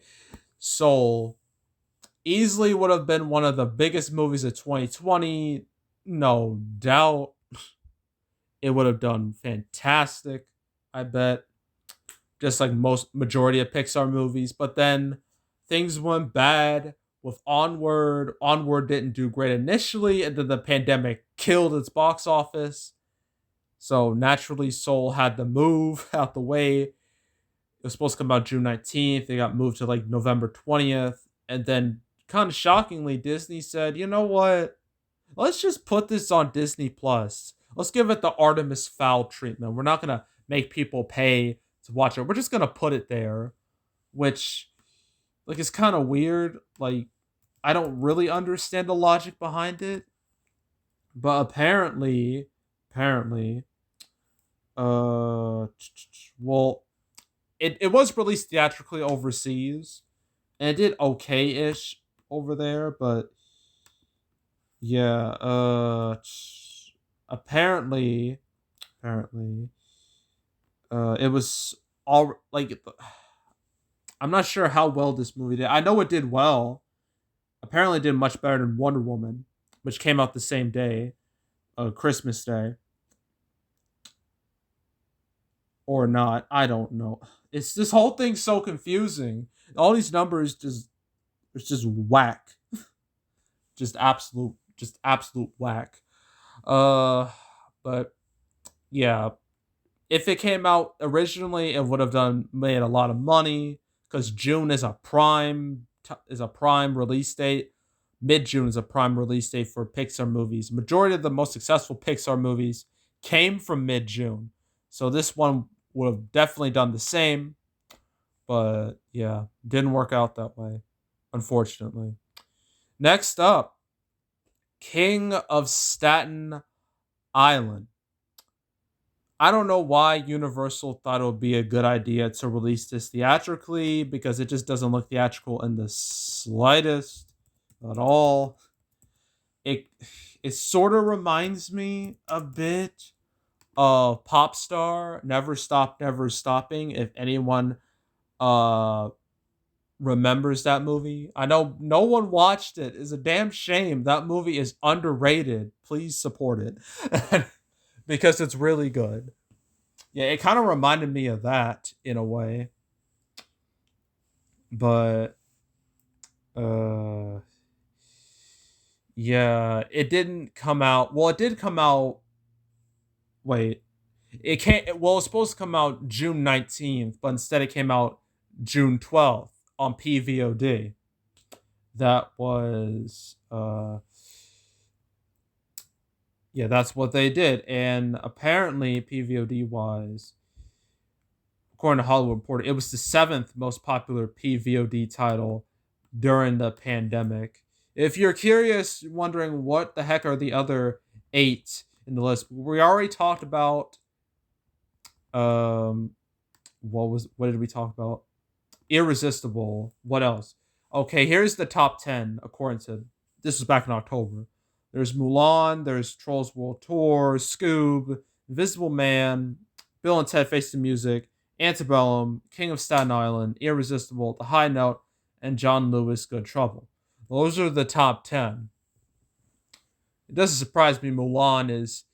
A: Soul easily would have been one of the biggest movies of 2020. No doubt. It would have done fantastic, I bet. Just like most majority of Pixar movies. But then things went bad with Onward. Onward didn't do great initially, and then the pandemic killed its box office. So naturally, Soul had to move out the way. It was supposed to come out June 19th. It got moved to like November 20th. And then, kind of shockingly, Disney said, you know what? Let's just put this on Disney Plus. Let's give it the Artemis Fowl treatment. We're not going to make people pay to watch it. We're just going to put it there, which, like, is kind of weird. Like, I don't really understand the logic behind it. But apparently, well, it was released theatrically overseas, and it did okay-ish over there, but yeah, apparently, apparently, it was all like, I'm not sure how well this movie did. I know it did well. Apparently, it did much better than Wonder Woman, which came out the same day, Christmas Day, or not. I don't know. It's this whole thing's so confusing. All these numbers just it's just whack. Just absolute whack. Uh but yeah, if it came out originally, it would have done made a lot of money because June is a prime release date. Mid June is a prime release date for Pixar movies. Majority of the most successful Pixar movies came from mid June, so this one would have definitely done the same. But yeah, didn't work out that way, unfortunately. Next up, King of Staten Island. I don't know why Universal thought it would be a good idea to release this theatrically because it just doesn't look theatrical in the slightest at all. It it sort of reminds me a bit of Popstar, Never Stop Never Stopping. If anyone uh remembers that movie. I know no one watched it. It's a damn shame. That movie is underrated. Please support it. Because it's really good. Yeah, it kind of reminded me of that in a way. But uh yeah, it didn't come out. Well, it did come out. Wait. It can't well, it's supposed to come out June 19th, but instead it came out June 12th on PVOD. That was yeah, that's what they did. And apparently PVOD was, according to Hollywood Reporter, it was the seventh most popular PVOD title during the pandemic. If you're curious, wondering what the heck are the other eight in the list, we already talked about um what did we talk about? Irresistible. What else? Okay, here's the top 10 according to this was back in October. There's Mulan, there's Trolls World Tour, Scoob, Invisible Man, Bill and Ted Face the Music, Antebellum, King of Staten Island, Irresistible, The High Note, and John Lewis Good Trouble. Those are the top 10. It doesn't surprise me Mulan is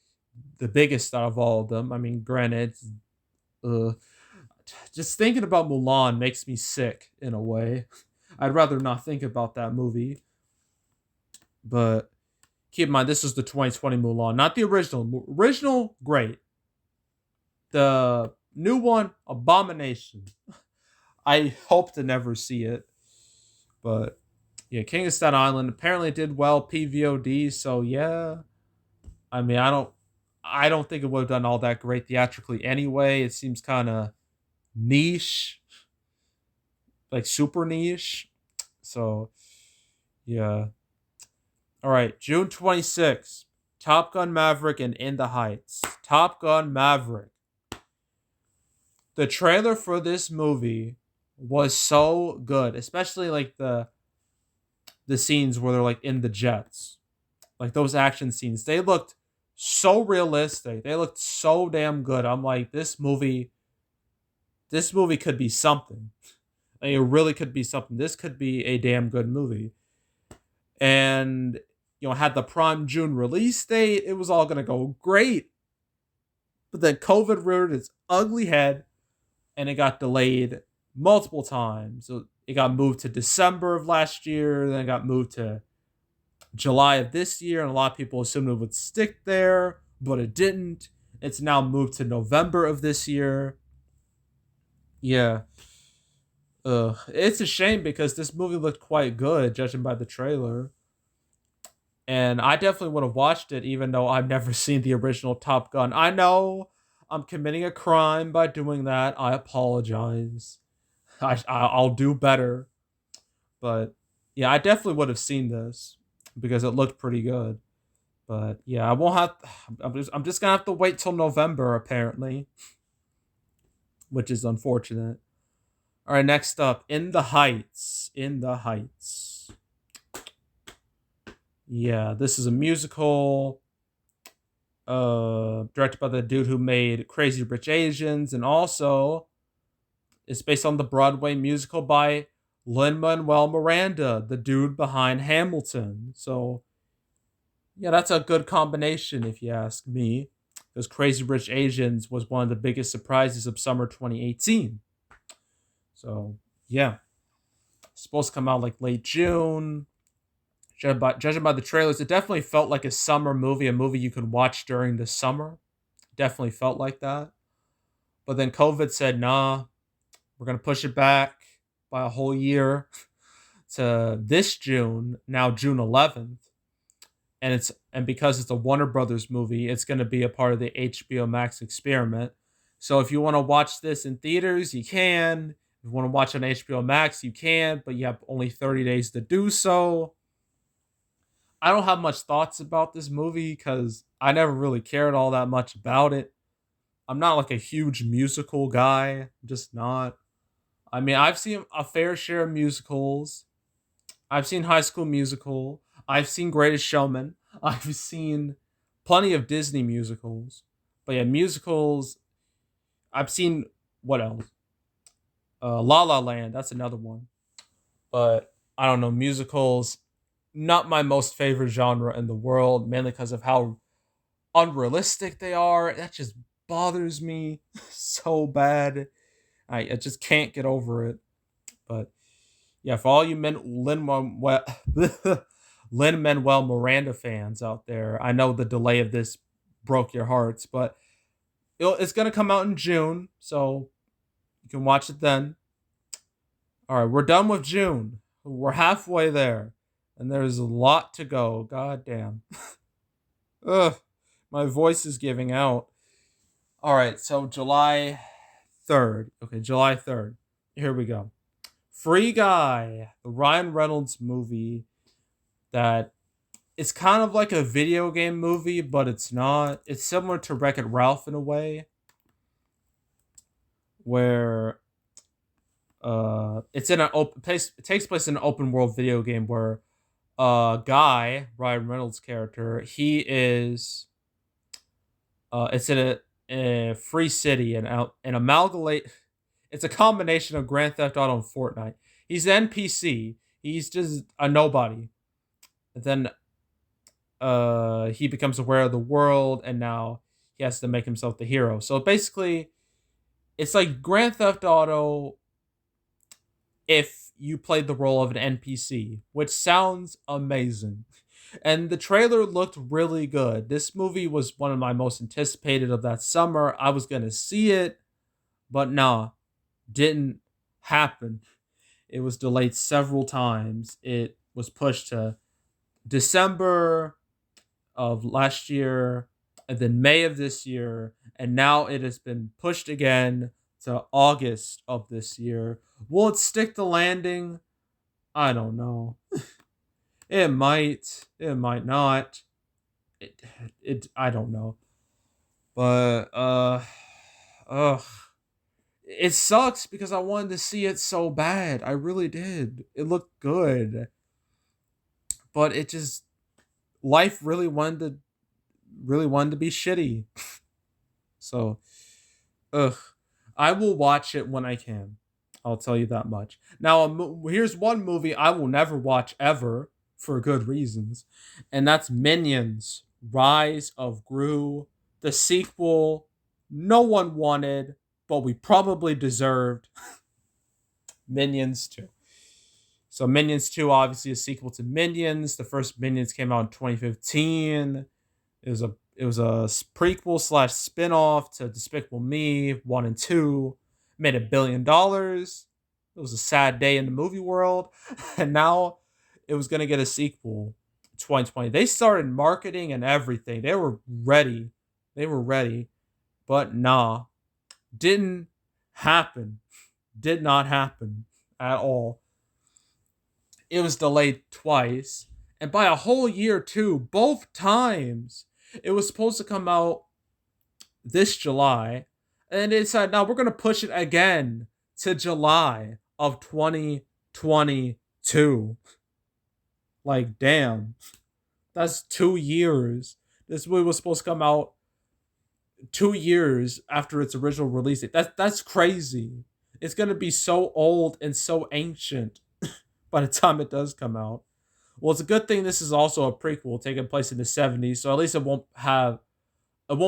A: the biggest out of all of them. I mean, granted, uh, just thinking about Mulan makes me sick in a way. I'd rather not think about that movie. But keep in mind, this is the 2020 Mulan, not the original. Original, great. The new one, abomination. I hope to never see it. But yeah, King of Staten Island apparently did well PVOD. So yeah, I mean, I don't think it would have done all that great theatrically anyway. It seems kind of niche, like super niche. So yeah. All right, June 26th, Top Gun Maverick and In the Heights. Top Gun Maverick. The trailer for this movie was so good, especially like the scenes where they're like in the jets. Like those action scenes. They looked so realistic. They looked so damn good. I'm like this movie could be something. Like, it really could be something. This could be a damn good movie. And had the prime June release date, it was all gonna go great. But then COVID reared its ugly head and it got delayed multiple times. So it got moved to December of last year, then it got moved to July of this year, and a lot of people assumed it would stick there, but it didn't. It's now moved to November of this year. Yeah. It's a shame because this movie looked quite good, judging by the trailer. And I definitely would have watched it, even though I've never seen the original Top Gun. I know I'm committing a crime by doing that. I apologize. I'll do better. But yeah, I definitely would have seen this because it looked pretty good. But yeah, I won't have. I'm just gonna have to wait till November apparently, which is unfortunate. All right, next up, In the Heights. In the Heights. Yeah, this is a musical directed by the dude who made Crazy Rich Asians, and also it's based on the Broadway musical by Lin-Manuel Miranda, the dude behind Hamilton. So yeah, that's a good combination if you ask me, because Crazy Rich Asians was one of the biggest surprises of summer 2018. So yeah, it's supposed to come out like late June. Judging by the trailers, it definitely felt like a summer movie, a movie you could watch during the summer. Definitely felt like that. But then COVID said, nah, we're going to push it back by a whole year to this June, now June 11th. And because it's a Warner Brothers movie, it's going to be a part of the HBO Max experiment. So if you want to watch this in theaters, you can. If you want to watch on HBO Max, you can, but you have only 30 days to do so. I don't have much thoughts about this movie because I never really cared all that much about it. I'm not like a huge musical guy. I'm just not. I mean, I've seen a fair share of musicals. I've seen High School Musical. I've seen Greatest Showman. I've seen plenty of Disney musicals. But yeah, musicals. I've seen what else? La La Land. That's another one. But I don't know. Musicals, not my most favorite genre in the world, mainly because of how unrealistic they are. That just bothers me so bad. I just can't get over it. But yeah, for all you Lin Manuel Miranda fans out there, I know the delay of this broke your hearts, but it's gonna come out in June, so you can watch it then. All right, we're done with June. We're halfway there, and there's a lot to go. God damn. Ugh, my voice is giving out. All right, so July 3rd. Okay, July 3rd. Here we go. Free Guy, the Ryan Reynolds movie that it's kind of like a video game movie, but it's not. It's similar to Wreck-It Ralph in a way, where it's in an open place. It takes place in an open world video game where Guy, Ryan Reynolds' character, he is it's in a free city and out and amalgamate. It's a combination of Grand Theft Auto and Fortnite. He's an NPC. He's just a nobody. And then he becomes aware of the world, and now he has to make himself the hero. So basically, it's like Grand Theft Auto if you played the role of an NPC, which sounds amazing. And the trailer looked really good. This movie was one of my most anticipated of that summer. I was going to see it, but nah, didn't happen. It was delayed several times. It was pushed to December of last year and then May of this year, and now it has been pushed again to August of this year. Will it stick the landing? I don't know. It might. It might not. It. I don't know. But ugh. It sucks because I wanted to see it so bad. I really did. It looked good, but it just life really wanted to be shitty. So, ugh. I will watch it when I can. I'll tell you that much. Now, here's one movie I will never watch ever for good reasons, and that's Minions: Rise of Gru, the sequel no one wanted, but we probably deserved. Minions 2. So Minions 2, obviously a sequel to Minions. The first Minions came out in 2015. It was a prequel slash spin-off to Despicable Me 1 and 2. Made $1 billion. It was a sad day in the movie world. And now it was gonna get a sequel 2020. They started marketing and everything. They were ready. They were ready. But nah. Didn't happen. Did not happen at all. It was delayed twice. And by a whole year too, both times. It was supposed to come out this July. And they said, now we're going to push it again to July of 2022. Like, damn. That's 2 years. This movie was supposed to come out 2 years after its original release date. That's crazy. It's going to be so old and so ancient by the time it does come out. Well, it's a good thing this is also a prequel taking place in the 70s, so at least it won't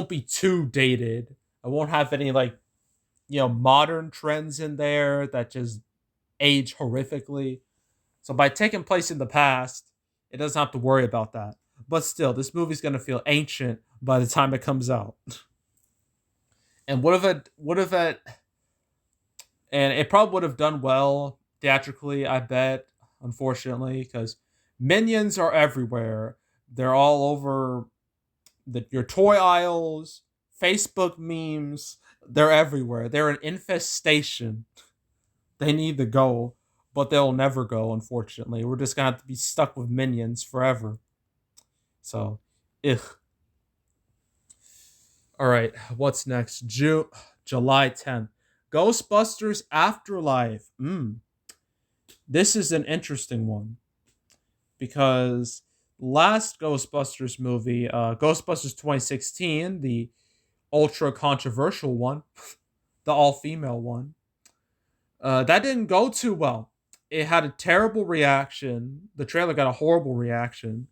A: be too dated. It won't have any like, modern trends in there that just age horrifically. So by taking place in the past, it doesn't have to worry about that. But still, this movie's gonna feel ancient by the time it comes out. And and it probably would have done well theatrically, I bet, unfortunately, because minions are everywhere. They're all over your toy aisles, Facebook memes. They're everywhere. They're an infestation. They need to go, but they'll never go, unfortunately. We're just going to have to be stuck with minions forever. So, ugh. All right, what's next? July 10th. Ghostbusters Afterlife. This is an interesting one because last Ghostbusters movie, Ghostbusters 2016, the ultra controversial one, the all-female one, that didn't go too well. It had a terrible reaction. The trailer got a horrible reaction,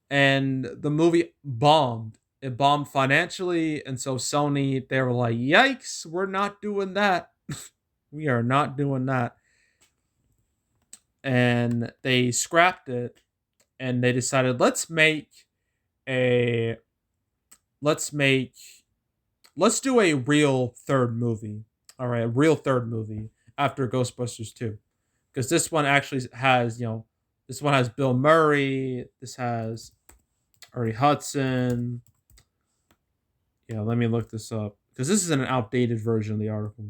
A: and the movie bombed. It bombed financially, and so Sony, they were like, "Yikes, we're not doing that. We are not doing that." And they scrapped it, and they decided, a let's make let's do a real third movie. All right, a real third movie after Ghostbusters 2. Because this one actually has, this one has Bill Murray, this has Ernie Hudson. Yeah, let me look this up because this is an outdated version of the article.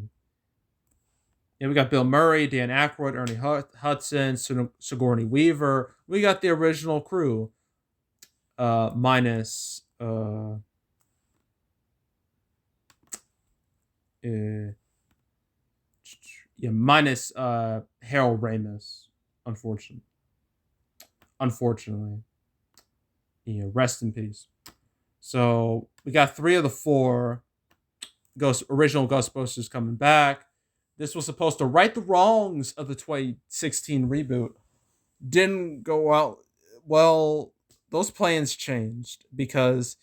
A: Yeah, we got Bill Murray, Dan Aykroyd, Ernie Hudson, Sigourney Weaver. We got the original crew, minus minus Harold Ramis, unfortunately. Yeah, rest in peace. So we got 3 of the 4 original Ghostbusters coming back. This was supposed to right the wrongs of the 2016 reboot. Didn't go out well. Those plans changed because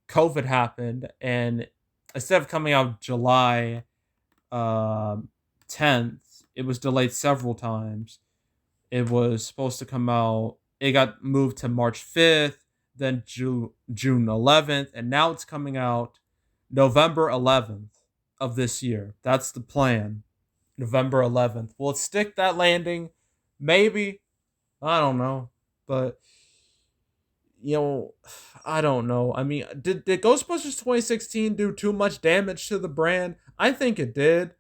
A: COVID happened, and instead of coming out July 10th, it was delayed several times. It was supposed to come out. It got moved to March 5th, then June 11th, and now it's coming out November 11th of this year. That's the plan. November 11th. Will it stick that landing? Maybe. I don't know. But, I don't know. I mean, did Ghostbusters 2016 do too much damage to the brand? I think it did.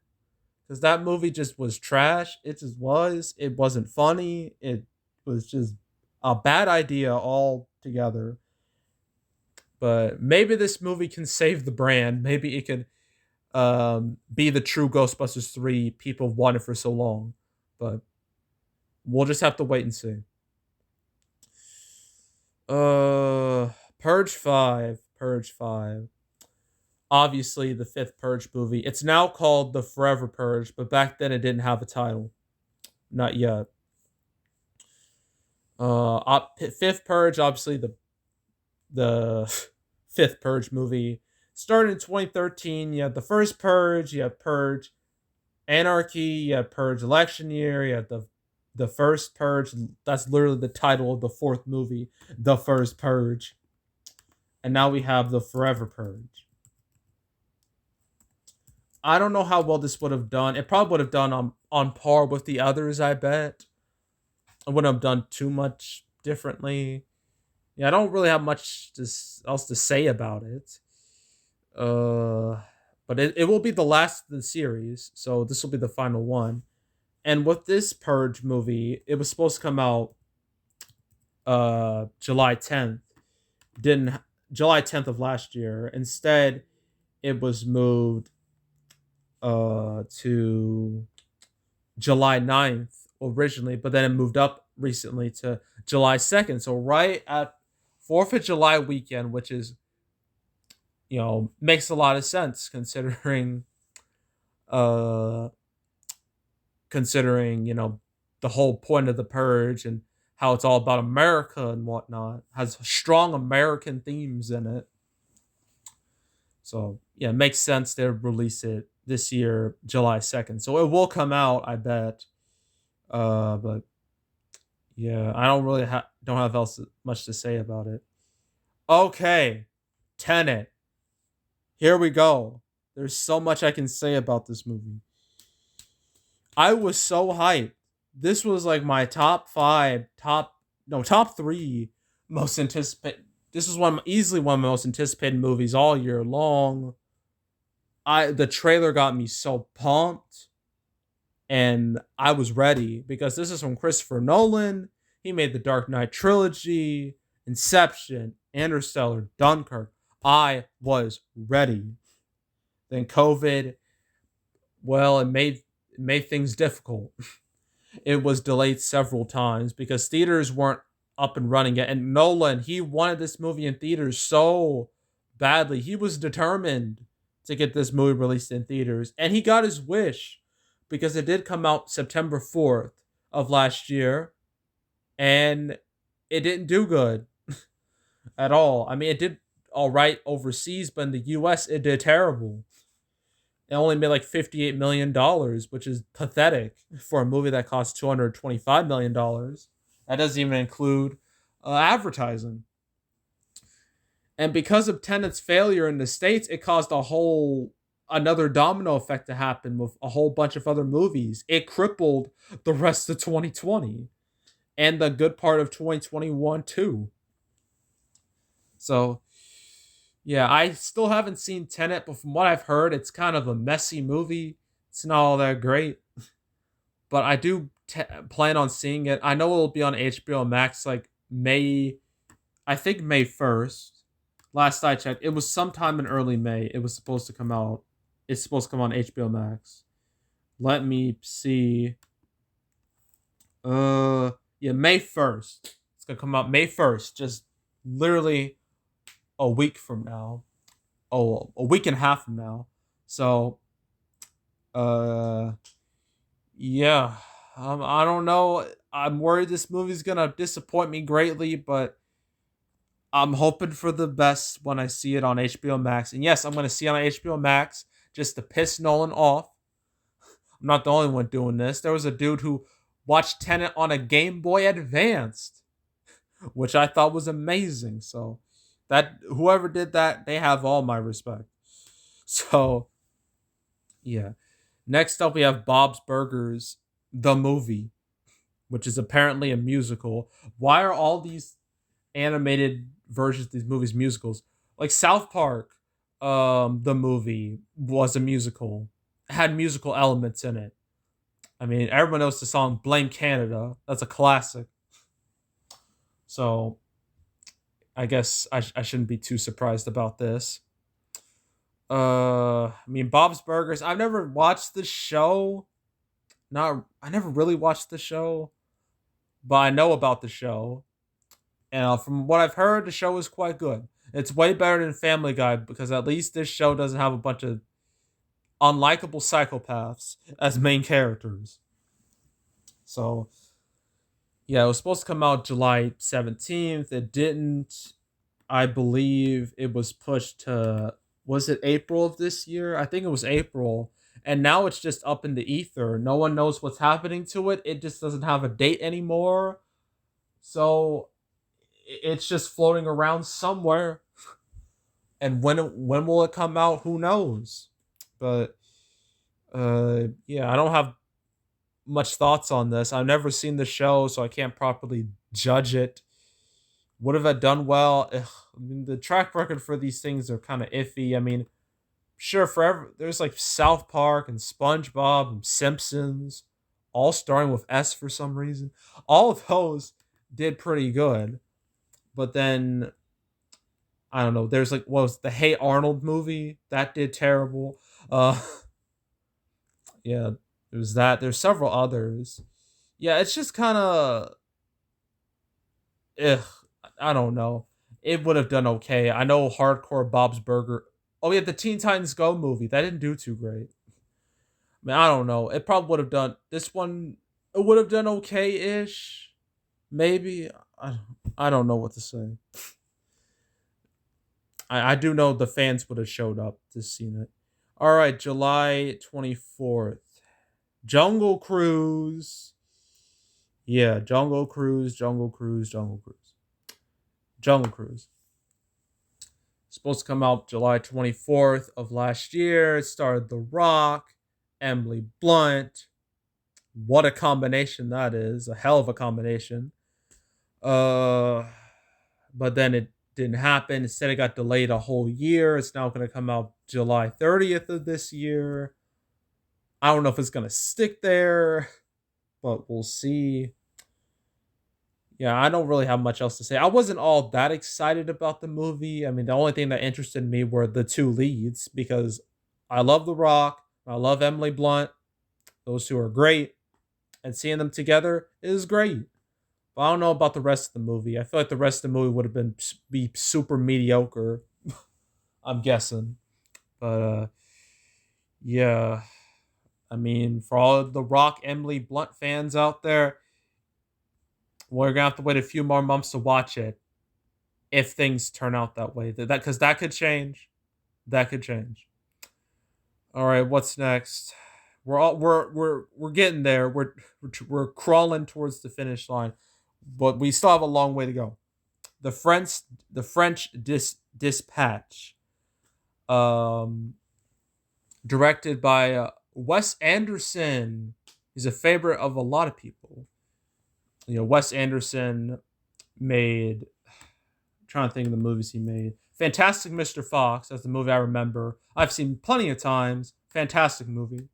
A: Because that movie just was trash. It just was. It wasn't funny. It was just a bad idea altogether. But maybe this movie can save the brand. Maybe it could be the true Ghostbusters 3 people wanted for so long. But we'll just have to wait and see. Purge 5. Obviously, the 5th Purge movie. It's now called The Forever Purge, but back then it didn't have a title. Not yet. 5th Purge, obviously the 5th Purge movie. Started in 2013. You had the first Purge. You had Purge Anarchy. You had Purge Election Year. You had the The First Purge. That's literally the title of the fourth movie, The First Purge. And now we have The Forever Purge. I don't know how well this would have done. It probably would have done on par with the others, I bet. I wouldn't have done too much differently. Yeah, I don't really have much else to say about it. Uh, but it will be the last of the series, so this will be the final one. And with this Purge movie, it was supposed to come out July 10th. Didn't July 10th of last year. Instead, it was moved to July 9th originally, but then it moved up recently to July 2nd. So right at 4th of July weekend, which is, makes a lot of sense uh considering, the whole point of the purge and how it's all about America and whatnot. Has strong American themes in it. So yeah, it makes sense to release it this year, July 2nd. So it will come out, I bet. But yeah, I don't really don't have else much to say about it. Okay, Tenet. Here we go. There's so much I can say about this movie. I was so hyped. This was like my top five, top three most anticipated. This was easily one of my most anticipated movies all year long. The trailer got me so pumped, and I was ready because this is from Christopher Nolan. He made the Dark Knight trilogy, Inception, Interstellar, Dunkirk. I was ready. Then COVID, well, it made things difficult. It was delayed several times because theaters weren't up and running yet. And Nolan, he wanted this movie in theaters so badly. He was determined to get this movie released in theaters. And he got his wish because it did come out September 4th of last year. And it didn't do good at all. I mean, it did all right overseas, but in the US, it did terrible. It only made like $58 million, which is pathetic for a movie that cost $225 million. That doesn't even include advertising. And because of Tenet's failure in the States, it caused another domino effect to happen with a whole bunch of other movies. It crippled the rest of 2020 and the good part of 2021 too. So yeah, I still haven't seen Tenet, but from what I've heard, it's kind of a messy movie. It's not all that great, but I do plan on seeing it. I know it'll be on HBO Max like I think May 1st. Last I checked, it was sometime in early May. It was supposed to come out. It's supposed to come on HBO Max. Let me see. Yeah, May 1st. It's gonna come out May 1st. Just literally a week from now. Oh, a week and a half from now. So, uh, yeah. I don't know. I'm worried this movie's gonna disappoint me greatly, but I'm hoping for the best when I see it on HBO Max. And yes, I'm gonna see it on HBO Max just to piss Nolan off. I'm not the only one doing this. There was a dude who watched Tenet on a Game Boy Advanced, which I thought was amazing. So that whoever did that, they have all my respect. So yeah. Next up we have Bob's Burgers, the movie, which is apparently a musical. Why are all these animated versions of these movies musicals? Like South Park, the movie was a musical. It had musical elements in it. I mean, everyone knows the song Blame Canada. That's a classic. So I guess I shouldn't be too surprised about this. I mean, Bob's Burgers. I've never watched the show. I never really watched the show, but I know about the show. And from what I've heard, the show is quite good. It's way better than Family Guy because at least this show doesn't have a bunch of unlikable psychopaths as main characters. So yeah, it was supposed to come out July 17th. It didn't. I believe it was pushed to, was it April of this year? I think it was April. And now it's just up in the ether. No one knows what's happening to it. It just doesn't have a date anymore. So it's just floating around somewhere. And when will it come out? Who knows? But yeah, I don't have much thoughts on this. I've never seen the show, so I can't properly judge it. Would have it done well? Ugh, I mean, the track record for these things are kind of iffy. I mean, sure, forever there's like South Park and SpongeBob and Simpsons, all starting with S for some reason. All of those did pretty good, but then I don't know. There's like what was the Hey Arnold movie that did terrible. Uh, yeah, there's that. There's several others. Yeah, it's just kind of ugh. I don't know. It would have done okay. I know Hardcore Bob's Burger. Oh yeah, the Teen Titans Go movie that didn't do too great. I mean, I don't know. It probably would have done this one. It would have done okay ish. Maybe I, I don't know what to say. I do know the fans would have showed up to see it. All right, July 24th. Jungle Cruise. Yeah, Jungle Cruise, Jungle Cruise, Jungle Cruise. Jungle Cruise. Supposed to come out July 24th of last year. It starred The Rock, Emily Blunt. What a combination that is. A hell of a combination. Uh but then it didn't happen. Instead it got delayed a whole year. It's now going to come out July 30th of this year. I don't know if it's going to stick there, but we'll see. Yeah, I don't really have much else to say. I wasn't all that excited about the movie. I mean, the only thing that interested me were the two leads because I love The Rock, I love Emily Blunt. Those two are great, and seeing them together is great. But I don't know about the rest of the movie. I feel like the rest of the movie would have been be super mediocre. I'm guessing, but yeah. I mean, for all of the Rock Emily Blunt fans out there, we're gonna have to wait a few more months to watch it if things turn out that way. That because that could change. That could change. All right, what's next? We're getting there. We're crawling towards the finish line, but we still have a long way to go. The French Dispatch, um, directed by Wes Anderson. He's a favorite of a lot of people. You know, Wes Anderson made. I'm trying to think of the movies he made. Fantastic Mr. Fox. That's the movie I remember. I've seen plenty of times. Fantastic movie.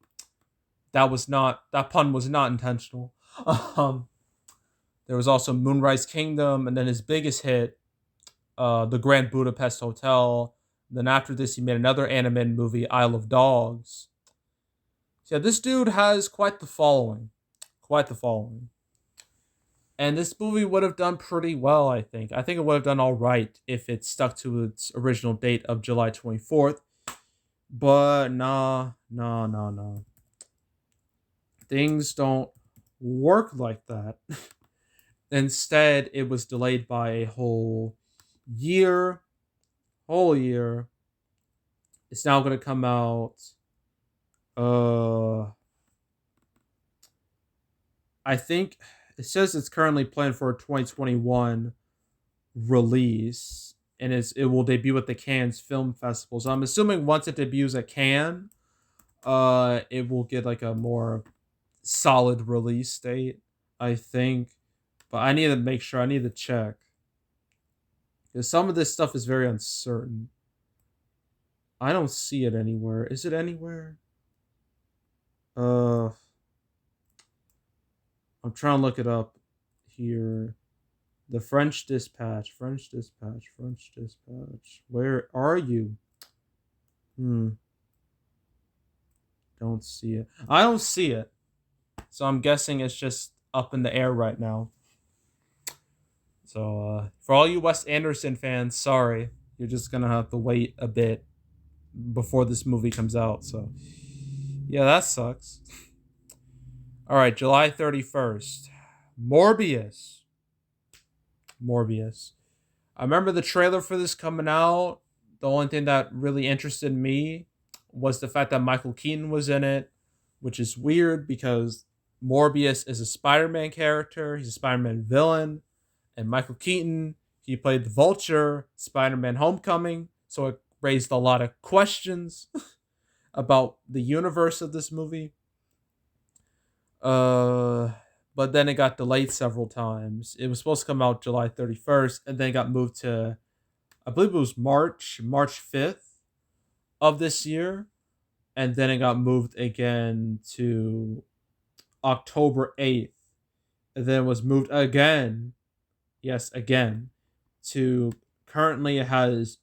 A: That pun was not intentional. Um, there was also Moonrise Kingdom, and then his biggest hit, The Grand Budapest Hotel. Then after this, he made another animated movie, Isle of Dogs. So yeah, this dude has quite the following. Quite the following. And this movie would have done pretty well, I think. I think it would have done all right if it stuck to its original date of July 24th. But nah. Things don't work like that. Instead, it was delayed by a year. Whole year. It's now going to come out. I think it says it's currently planned for a 2021 release, and it will debut at the Cannes Film Festival. So I'm assuming once it debuts at Cannes, it will get like a more solid release date, I think. But I need to make sure. I need to check because some of this stuff is very uncertain. I don't see it anywhere. Is it anywhere? I'm trying to look it up here. The French Dispatch. Where are you? Don't see it. I don't see it. So I'm guessing it's just up in the air right now. So for all you Wes Anderson fans, sorry. You're just going to have to wait a bit before this movie comes out. So yeah, that sucks. All right, July 31st. Morbius. I remember the trailer for this coming out. The only thing that really interested me was the fact that Michael Keaton was in it, which is weird because Morbius is a Spider-Man character. He's a Spider-Man villain, and Michael Keaton, he played the Vulture, Spider-Man Homecoming, so it raised a lot of questions about the universe of this movie. Uh, but then it got delayed several times. It was supposed to come out July 31st, and then it got moved to, I believe it was March 5th of this year, and then it got moved again to October 8th, and then it was moved again, yes, again, to currently it has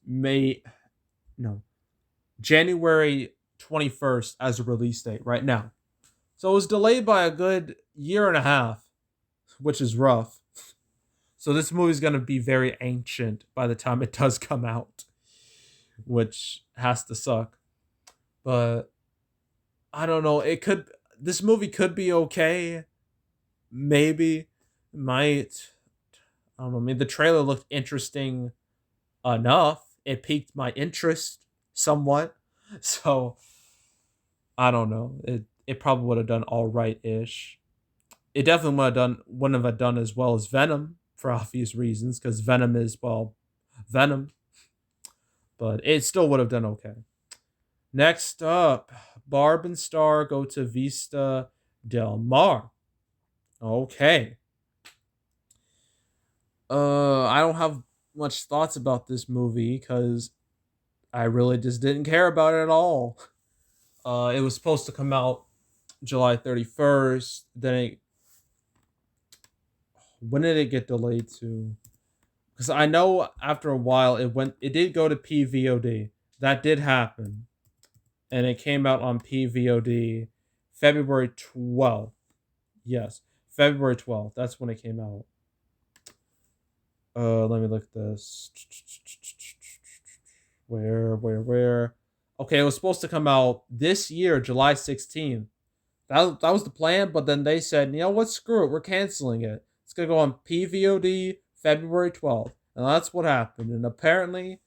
A: January 21st as a release date right now. So it was delayed by a good year and a half, which is rough. So this movie's going to be very ancient by the time it does come out, which has to suck. But I don't know. This movie could be okay. Maybe. Might. I don't know. I mean, the trailer looked interesting enough. It piqued my interest somewhat. So I don't know. It probably would have done all right ish. It definitely wouldn't have done as well as Venom for obvious reasons, because Venom is, well, Venom. But it still would have done okay. Next up, Barb and Star go to Vista Del Mar. Okay. I don't have much thoughts about this movie because I really just didn't care about it at all. It was supposed to come out July 31st. When did it get delayed to? Because I know after a while it did go to PVOD. That did happen. And it came out on PVOD February 12th. Yes, February 12th. That's when it came out. Let me look at this. Where? Okay, it was supposed to come out this year, July 16th. That was the plan, but then they said, you know what, screw it, we're canceling it. It's going to go on PVOD February 12th. And that's what happened. And apparently,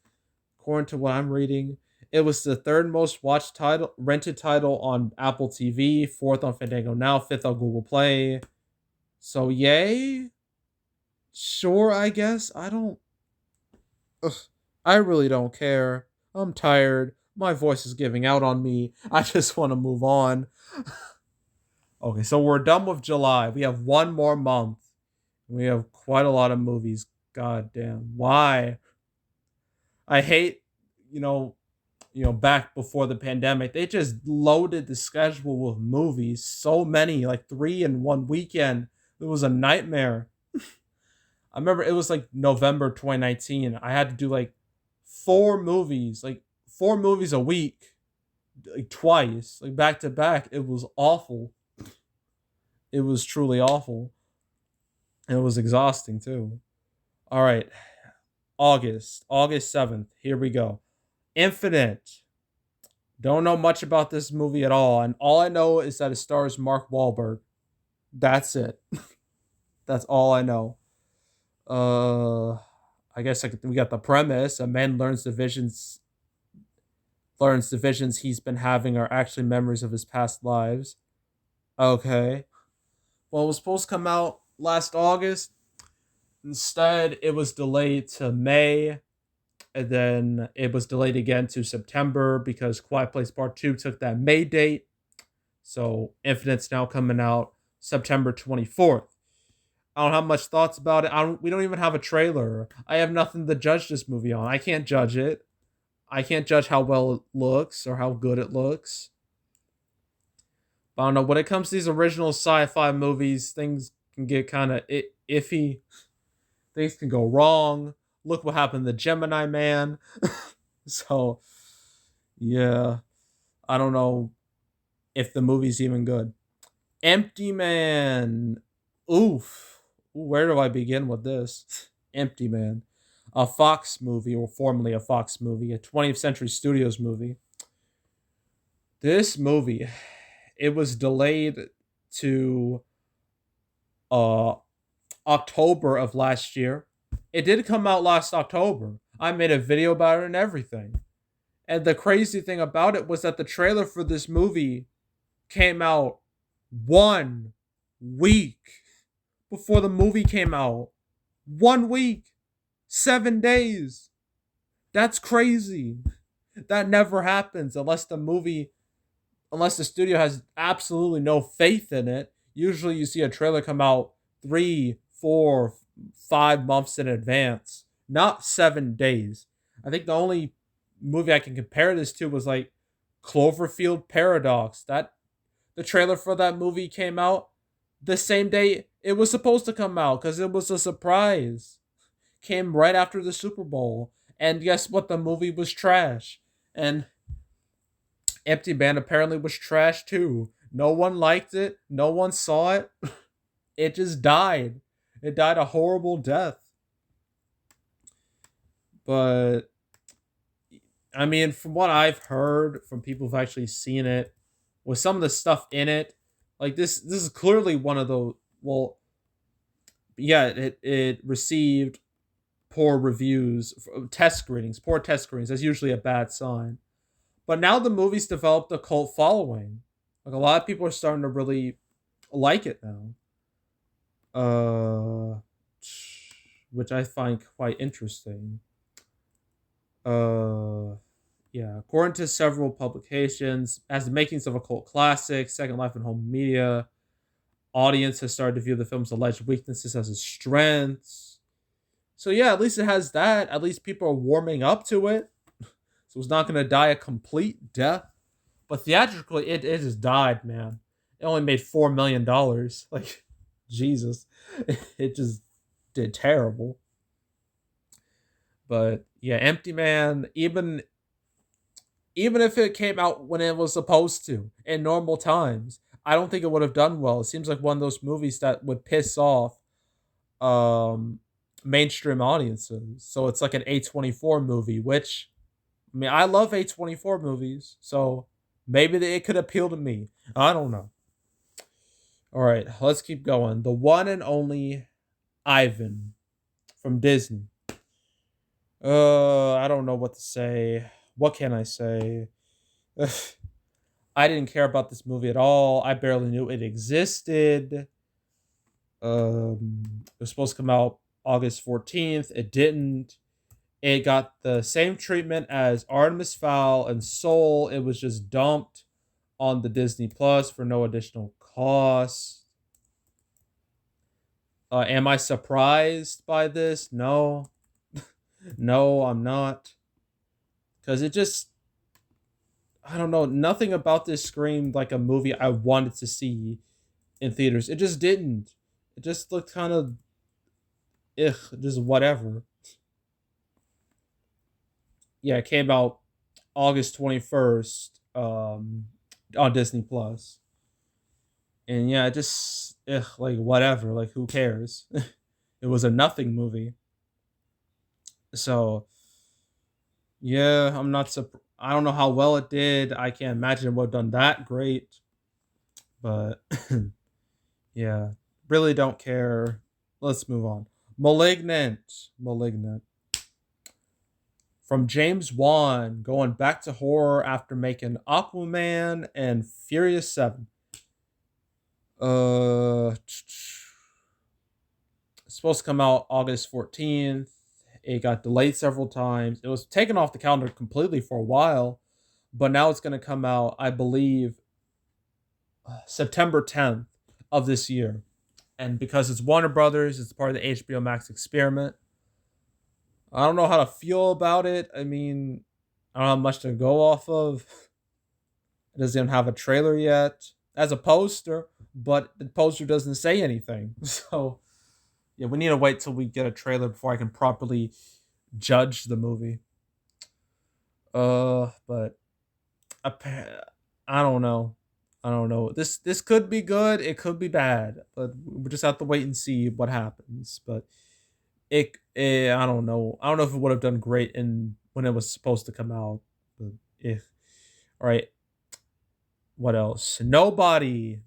A: according to what I'm reading, it was the third most watched rented title on Apple TV, fourth on Fandango Now, fifth on Google Play. So, yay? Sure, I guess. I really don't care. I'm tired. My voice is giving out on me. I just want to move on. Okay, so we're done with July. We have one more month. We have quite a lot of movies. God damn. Why? I hate, back before the pandemic, they just loaded the schedule with movies. So many, like 3 in one weekend. It was a nightmare. I remember it was like November 2019. I had to do like 4 movies a week, like twice, like back to back. It was awful. It was truly awful. And it was exhausting too. All right. August 7th. Here we go. Infinite. Don't know much about this movie at all. And all I know is that it stars Mark Wahlberg. That's it. That's all I know. I guess we got the premise. A man learns the visions he's been having are actually memories of his past lives. Okay. Well, it was supposed to come out last August. Instead, it was delayed to May. And then it was delayed again to September because Quiet Place Part 2 took that May date. So Infinite's now coming out September 24th. I don't have much thoughts about it. We don't even have a trailer. I have nothing to judge this movie on. I can't judge it. I can't judge how well it looks or how good it looks. But I don't know. When it comes to these original sci-fi movies, things can get kind of iffy. Things can go wrong. Look what happened to Gemini Man. So, yeah. I don't know if the movie's even good. Empty Man. Oof. Where do I begin with this? Empty Man. A Fox movie, or formerly a Fox movie, a 20th Century Studios movie. This movie, it was delayed to October of last year. It did come out last October. I made a video about it and everything. And the crazy thing about it was that the trailer for this movie came out 1 week before the movie came out. 1 week, 7 days. That's crazy. That never happens unless the studio has absolutely no faith in it. Usually you see a trailer come out 3, 4, 5 months in advance, not 7 days. I think the only movie I can compare this to was like Cloverfield Paradox. That the trailer for that movie came out the same day it was supposed to come out because it was a surprise. Came right after the Super Bowl. And guess what? The movie was trash. And Empty Man apparently was trash too. No one liked it. No one saw it. It just died. It died a horrible death. But I mean, from what I've heard from people who've actually seen it, with some of the stuff in it, like this is clearly one of those. Well, yeah, it received poor reviews, test screenings, poor test screenings. That's usually a bad sign. But now the movie's developed a cult following. Like a lot of people are starting to really like it now. Uh, which I find quite interesting. Uh, yeah, according to several publications, as the makings of a cult classic, Second Life in home media, audience has started to view the film's alleged weaknesses as its strengths. So yeah, at least it has that. At least people are warming up to it. So it's not going to die a complete death. But theatrically, it just died, man. It only made $4 million. Like, Jesus. It just did terrible. But yeah, Empty Man, even if it came out when it was supposed to, in normal times, I don't think it would have done well. It seems like one of those movies that would piss off um mainstream audiences. So it's like an A24 movie, which I mean, I love A24 movies, so maybe it could appeal to me. I don't know. All right, let's keep going. The one and only Ivan from Disney. I don't know what to say. What can I say? I didn't care about this movie at all. I barely knew it existed. It was supposed to come out August 14th. It didn't. It got the same treatment as Artemis Fowl and Soul. It was just dumped on the Disney Plus for no additional cost. Am I surprised by this? No. No, I'm not. Because it just, I don't know, nothing about this screamed like a movie I wanted to see in theaters. It just didn't. It just looked kind of, just whatever. Yeah, it came out August 21st on Disney Plus. And yeah, just like whatever, like who cares? It was a nothing movie. So yeah, I'm not I don't know how well it did. I can't imagine it would have done that great. But yeah, really don't care. Let's move on. Malignant. From James Wan, going back to horror after making Aquaman and Furious 7. It's supposed to come out August 14th. It got delayed several times. It was taken off the calendar completely for a while, but now it's going to come out, I believe, September 10th of this year. And because it's Warner Brothers, it's part of the HBO Max experiment. I don't know how to feel about it. I mean, I don't have much to go off of. It doesn't even have a trailer yet. As a poster, but the poster doesn't say anything. So, yeah, we need to wait till we get a trailer before I can properly judge the movie. But I don't know. I don't know. This could be good. It could be bad. But we just have to wait and see what happens. But I don't know. I don't know if it would have done great in when it was supposed to come out. But if all right. What else? Nobody.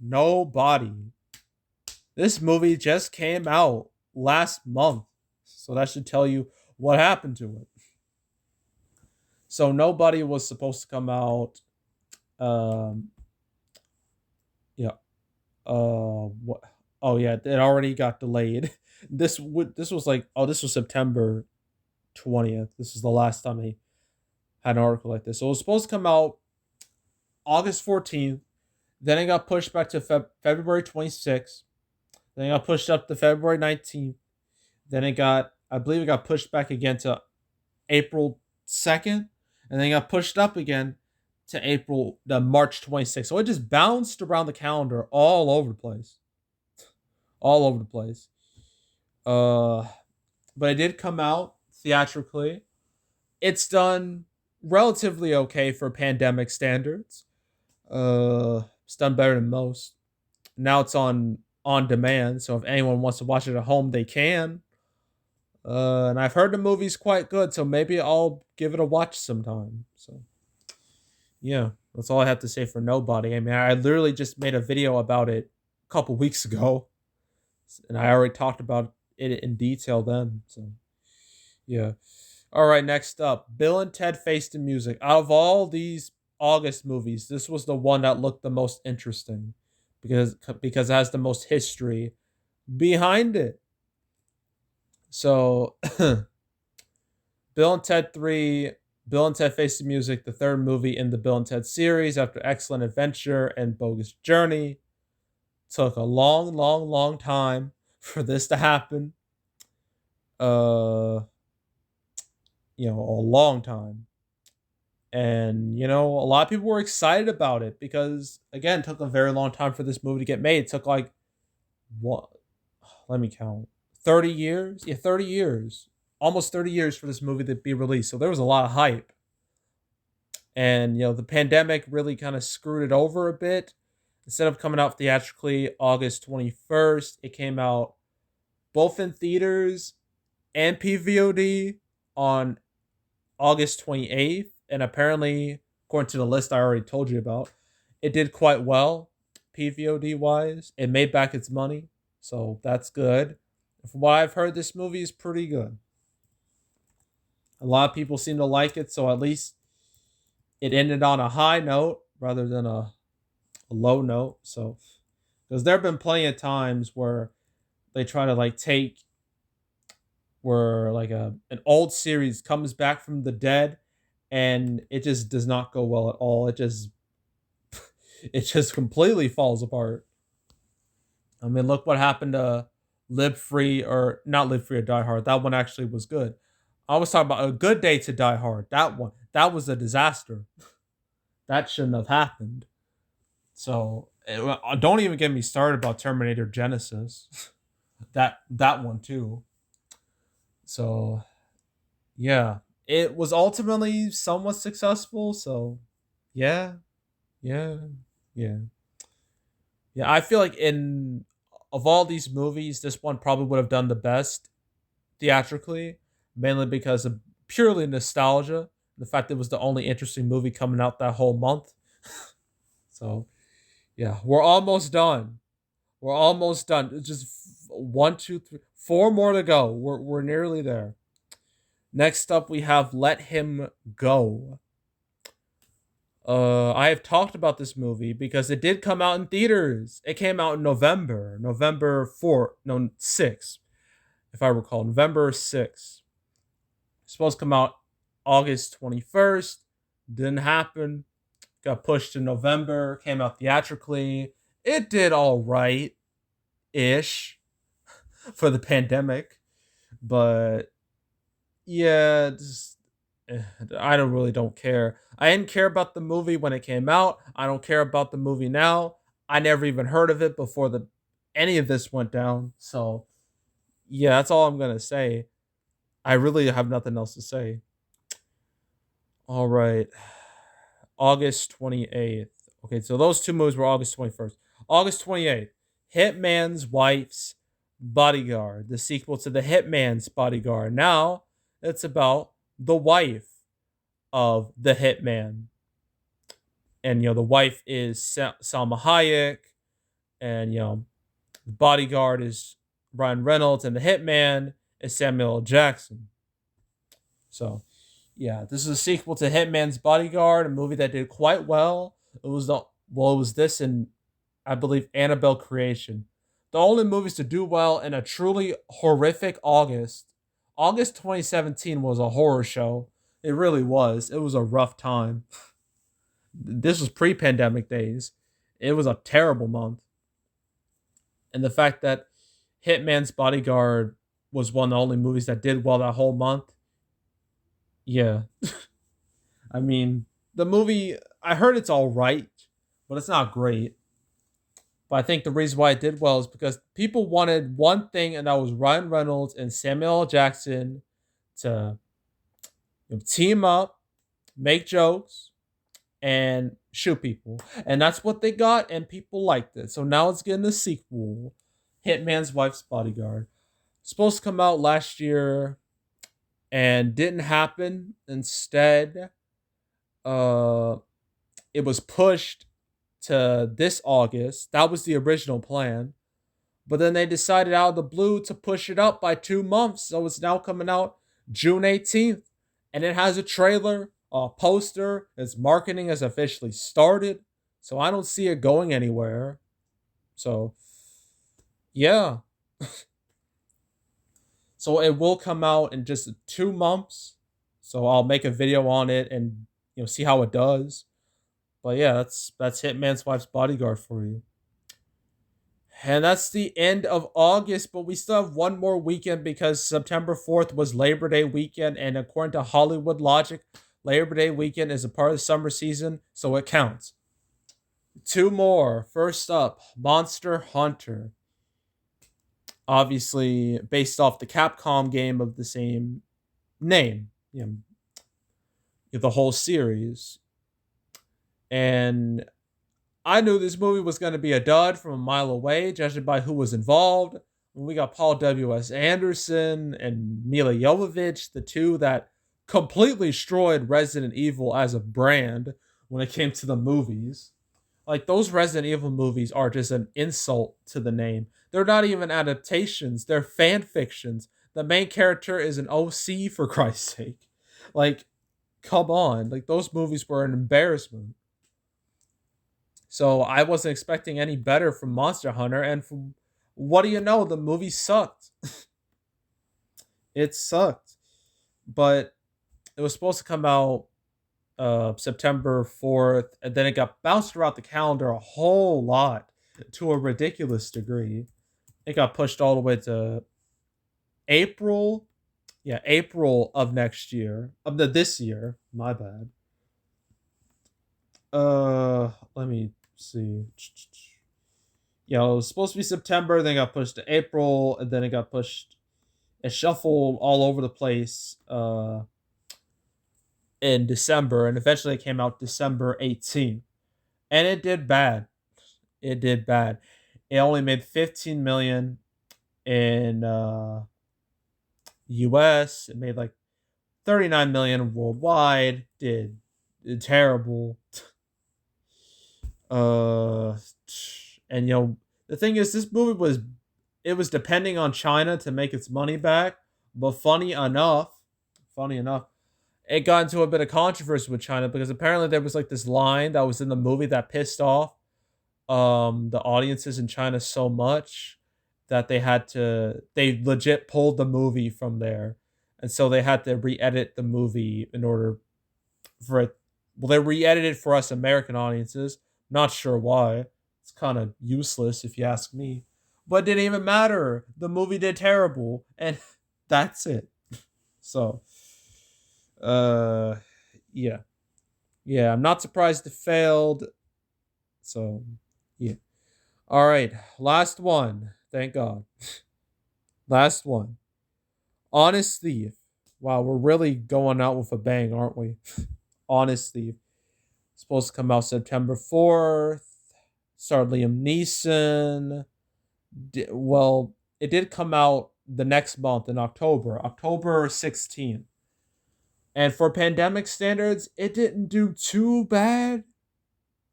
A: This movie just came out last month. So that should tell you what happened to it. So Nobody was supposed to come out. Um, yeah. What? Oh yeah, it already got delayed. This was like, oh, this was September 20th. This is the last time I had an article like this. So it was supposed to come out August 14th. Then it got pushed back to February 26th. Then it got pushed up to February 19th. Then I believe it got pushed back again to April 2nd. And then it got pushed up again to the March 26th. So it just bounced around the calendar all over the place. All over the place. Uh, but it did come out theatrically. It's done relatively okay for pandemic standards. It's done better than most. Now it's on demand, so if anyone wants to watch it at home, they can. And I've heard the movie's quite good, so maybe I'll give it a watch sometime. So yeah, that's all I have to say for Nobody. I mean, I literally just made a video about it a couple weeks ago, and I already talked about it in detail then. So yeah. All right, next up, Bill and Ted Face the Music. Out of all these August movies, this was the one that looked the most interesting because it has the most history behind it. So, Bill and Ted 3, Bill and Ted Face the Music, the third movie in the Bill and Ted series after Excellent Adventure and Bogus Journey. Took a long, long, long time for this to happen. Uh, a long time. And, a lot of people were excited about it because, again, it took a very long time for this movie to get made. It took like, what? Let me count. 30 years? Yeah, 30 years. Almost 30 years for this movie to be released. So there was a lot of hype. And, the pandemic really kind of screwed it over a bit. Instead of coming out theatrically August 21st, it came out both in theaters and PVOD on August 28th. And apparently, according to the list I already told you about, it did quite well PVOD wise. It made back its money. So that's good. From what I've heard, this movie is pretty good. A lot of people seem to like it, so at least it ended on a high note rather than a low note. So, because there have been plenty of times where they try to like take where like an old series comes back from the dead and it just does not go well at all. It just completely falls apart. I mean, look what happened to Live Free or not Live Free or Die Hard. That one actually was good. I was talking about A Good Day to Die Hard. That was a disaster. That shouldn't have happened. So don't even get me started about Terminator Genesis. that one too. So yeah, it was ultimately somewhat successful. So yeah, yeah, yeah, yeah. I feel like in of all these movies, this one probably would have done the best theatrically, mainly because of purely nostalgia. The fact that it was the only interesting movie coming out that whole month. So yeah, we're almost done. We're almost done. It's just one, two, three, four more to go. We're nearly there. Next up, we have Let Him Go. I have talked about this movie because it did come out in theaters. It came out in November 4th, no, 6th, if I recall, November 6th. It's supposed to come out August 21st. Didn't happen. Got pushed to November. Came out theatrically. It did all right ish for the pandemic. But yeah, I don't care. I didn't care about the movie when it came out. I don't care about the movie now. I never even heard of it before any of this went down. So yeah, that's all I'm gonna say. I really have nothing else to say. All right, August 28th. Okay, so those two movies were August 21st. August 28th, Hitman's Wife's Bodyguard, the sequel to the Hitman's Bodyguard. Now it's about the wife of the hitman. And, the wife is Salma Hayek. And, the bodyguard is Ryan Reynolds. And the hitman is Samuel L. Jackson. So, Yeah, this is a sequel to Hitman's Bodyguard, a movie that did quite well. It was this and I believe Annabelle Creation. The only movies to do well in a truly horrific August. August 2017 was a horror show. It really was. It was a rough time. This was pre-pandemic days. It was a terrible month. And the fact that Hitman's Bodyguard was one of the only movies that did well that whole month. Yeah. I mean, the movie, I heard it's all right, but it's not great. But I think the reason why it did well is because people wanted one thing, and that was Ryan Reynolds and Samuel L. Jackson to team up, make jokes, and shoot people. And that's what they got, and people liked it. So now it's getting a sequel, Hitman's Wife's Bodyguard. Supposed to come out last year and didn't happen. Instead, uh, it was pushed to this August. That was the original plan. But then they decided out of the blue to push it up by 2 months. So it's now coming out June 18th. And it has a trailer, a poster. Its marketing has officially started. So I don't see it going anywhere. So, yeah. So it will come out in just 2 months. So I'll make a video on it and see how it does. But yeah, that's Hitman's Wife's Bodyguard for you. And that's the end of August, but we still have one more weekend because September 4th was Labor Day weekend, and according to Hollywood logic, Labor Day weekend is a part of the summer season, so it counts. Two more. First up, Monster Hunter. Obviously, based off the Capcom game of the same name, the whole series. And I knew this movie was going to be a dud from a mile away, judging by who was involved. We got Paul W.S. Anderson and Mila Jovovich, the two that completely destroyed Resident Evil as a brand when it came to the movies. Like, those Resident Evil movies are just an insult to the name. They're not even adaptations, they're fan fictions. The main character is an OC, for Christ's sake. Like, come on. Like, those movies were an embarrassment. So I wasn't expecting any better from Monster Hunter, and from what do you know, the movie sucked. It sucked, but it was supposed to come out September 4th, and then it got bounced around the calendar a whole lot to a ridiculous degree. It got pushed all the way to April. Yeah, April of next year, of this year. My bad. Let me see. Yeah, it was supposed to be September, then it got pushed to April, and then it got pushed. It shuffled all over the place in December, and eventually it came out December 18th. And it did bad. It did bad. It only made 15 million in US. It made like 39 million worldwide. Did terrible. And the thing is, this movie was depending on China to make its money back. But funny enough, it got into a bit of controversy with China because apparently there was like this line that was in the movie that pissed off the audiences in China so much that they legit pulled the movie from there. And so they had to re-edit the movie in order for it. Well, they re-edited it for us American audiences. Not sure why. It's kind of useless if you ask me. But it didn't even matter. The movie did terrible, and that's it. So, uh, yeah. Yeah, I'm not surprised it failed. So, yeah. All right, last one. Thank God. Last one. Honest Thief. Wow, we're really going out with a bang, aren't we? Honest Thief. Supposed to come out September 4th. Starred Liam Neeson. Well, it did come out the next month in October 16th. And for pandemic standards, it didn't do too bad.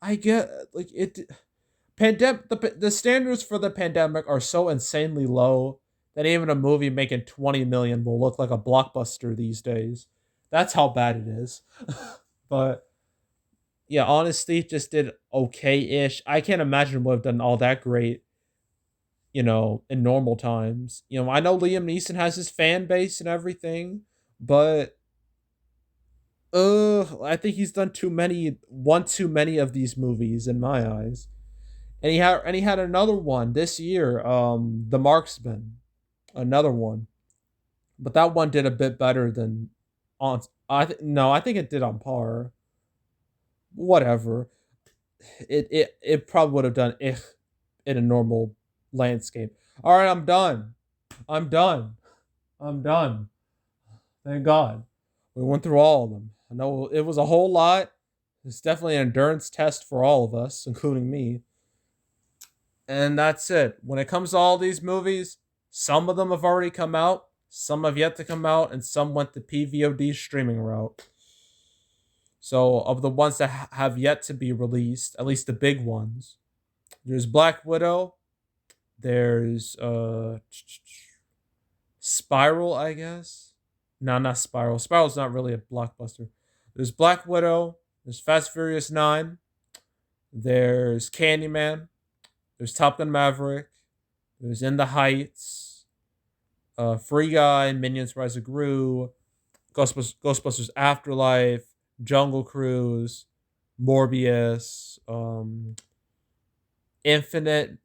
A: I get like it. The standards for the pandemic are so insanely low that even a movie making 20 million will look like a blockbuster these days. That's how bad it is. But yeah, Honest Thief just did okay-ish. I can't imagine it would have done all that great, in normal times. I know Liam Neeson has his fan base and everything, but I think he's done one too many of these movies in my eyes. And he had another one this year, The Marksman, another one, but that one did a bit better than on. No, I think it did on par. Whatever. It probably would have done in a normal landscape. All right, I'm done. I'm done. I'm done. Thank God. We went through all of them. I know it was a whole lot. It's definitely an endurance test for all of us, including me. And that's it. When it comes to all these movies, some of them have already come out, some have yet to come out, and some went the PVOD streaming route. So, of the ones that have yet to be released, at least the big ones, there's Black Widow, there's Spiral, I guess. No, not Spiral. Spiral's not really a blockbuster. There's Black Widow, there's Fast Furious 9, there's Candyman, there's Top Gun Maverick, there's In the Heights, Free Guy, Minions Rise of Gru, Ghostbusters Afterlife, Jungle Cruise, Morbius, Infinite.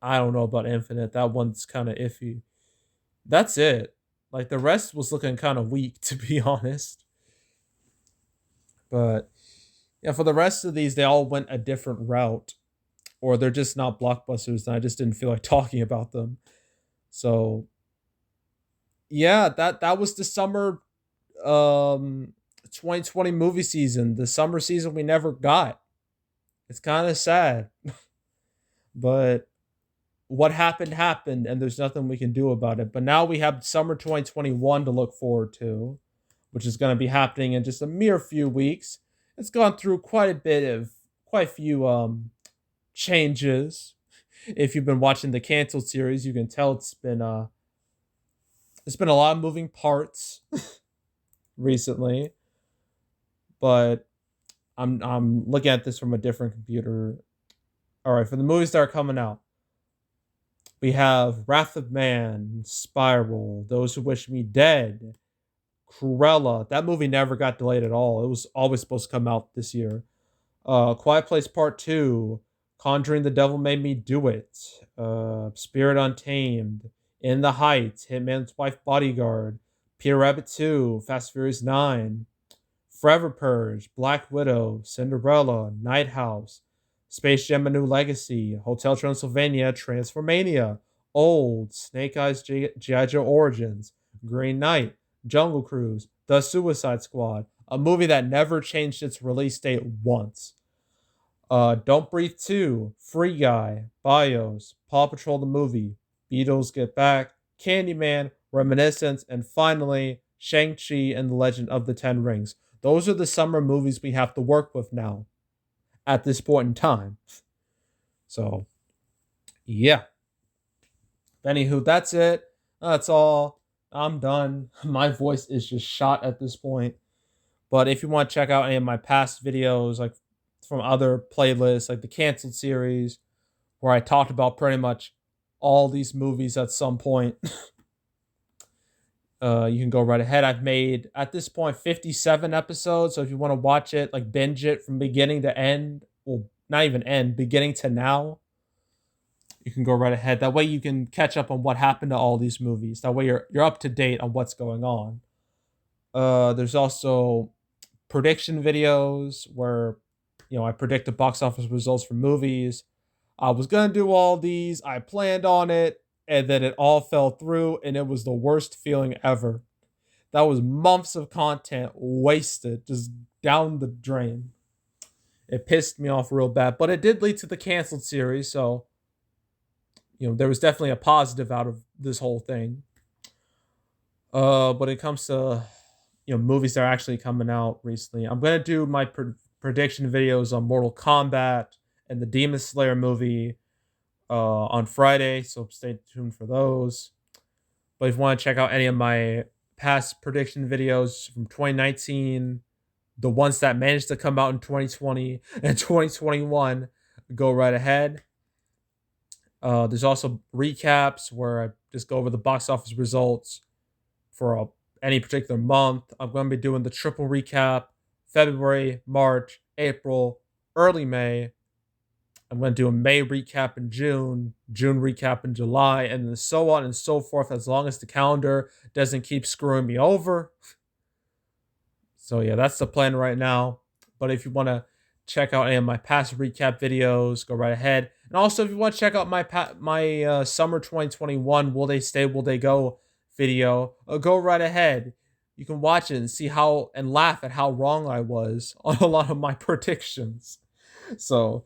A: I don't know about Infinite. That one's kind of iffy. That's it. Like the rest was looking kind of weak, to be honest. But yeah, for the rest of these, they all went a different route, or they're just not blockbusters, and I just didn't feel like talking about them. So yeah, that was the summer 2020 movie season, the summer season we never got. It's kind of sad. But what happened, and there's nothing we can do about it. But now we have summer 2021 to look forward to, which is going to be happening in just a mere few weeks. It's gone through quite a few changes. If you've been watching the canceled series, you can tell it's been a lot of moving parts recently. But I'm looking at this from a different computer. All right, for the movies that are coming out, we have Wrath of Man, Spiral, Those Who Wish Me Dead, Cruella. That movie never got delayed at all. It was always supposed to come out this year. Quiet Place Part 2, Conjuring the Devil Made Me Do It, Spirit Untamed, In the Heights, Hitman's Wife Bodyguard, Peter Rabbit 2, Fast Furious 9, Forever Purge, Black Widow, Cinderella, Night House, Space Jam: A New Legacy, Hotel Transylvania, Transformania, Old, Snake Eyes, G.I. Joe Origins, Green Knight, Jungle Cruise, The Suicide Squad, a movie that never changed its release date once. Don't Breathe 2, Free Guy, Bios, Paw Patrol the Movie, Beatles Get Back, Candyman, Reminiscence, and finally, Shang-Chi and the Legend of the Ten Rings. Those are the summer movies we have to work with now at this point in time. So, yeah. Anywho, that's it. That's all. I'm done. My voice is just shot at this point. But if you want to check out any of my past videos, like from other playlists, like the canceled series, where I talked about pretty much all these movies at some point, you can go right ahead. I've made, at this point, 57 episodes. So if you want to watch it, like binge it from beginning to end, well, not even end, beginning to now, you can go right ahead. That way you can catch up on what happened to all these movies. That way you're up to date on what's going on. There's also prediction videos where, I predict the box office results for movies. I was going to do all these. I planned on it, and then it all fell through, and it was the worst feeling ever. That was months of content wasted, just down the drain. It pissed me off real bad, but it did lead to the canceled series, so there was definitely a positive out of this whole thing. When it comes to movies that are actually coming out recently, I'm gonna do my prediction videos on Mortal Kombat and the Demon Slayer movie on Friday, so stay tuned for those. But if you want to check out any of my past prediction videos from 2019, the ones that managed to come out in 2020 and 2021, go right ahead. There's also recaps where I just go over the box office results for any particular month. I'm going to be doing the triple recap: February, March, April, early May. I'm going to do a May recap in June, June recap in July, and then so on and so forth, as long as the calendar doesn't keep screwing me over. So yeah, that's the plan right now. But if you want to check out any of my past recap videos, go right ahead. And also, if you want to check out my summer 2021 Will They Stay, Will They Go video, go right ahead. You can watch it and see how and laugh at how wrong I was on a lot of my predictions. So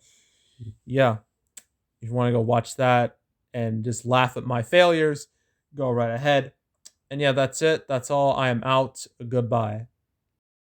A: yeah, if you want to go watch that and just laugh at my failures, go right ahead. And yeah, that's it. That's all. I am out. Goodbye.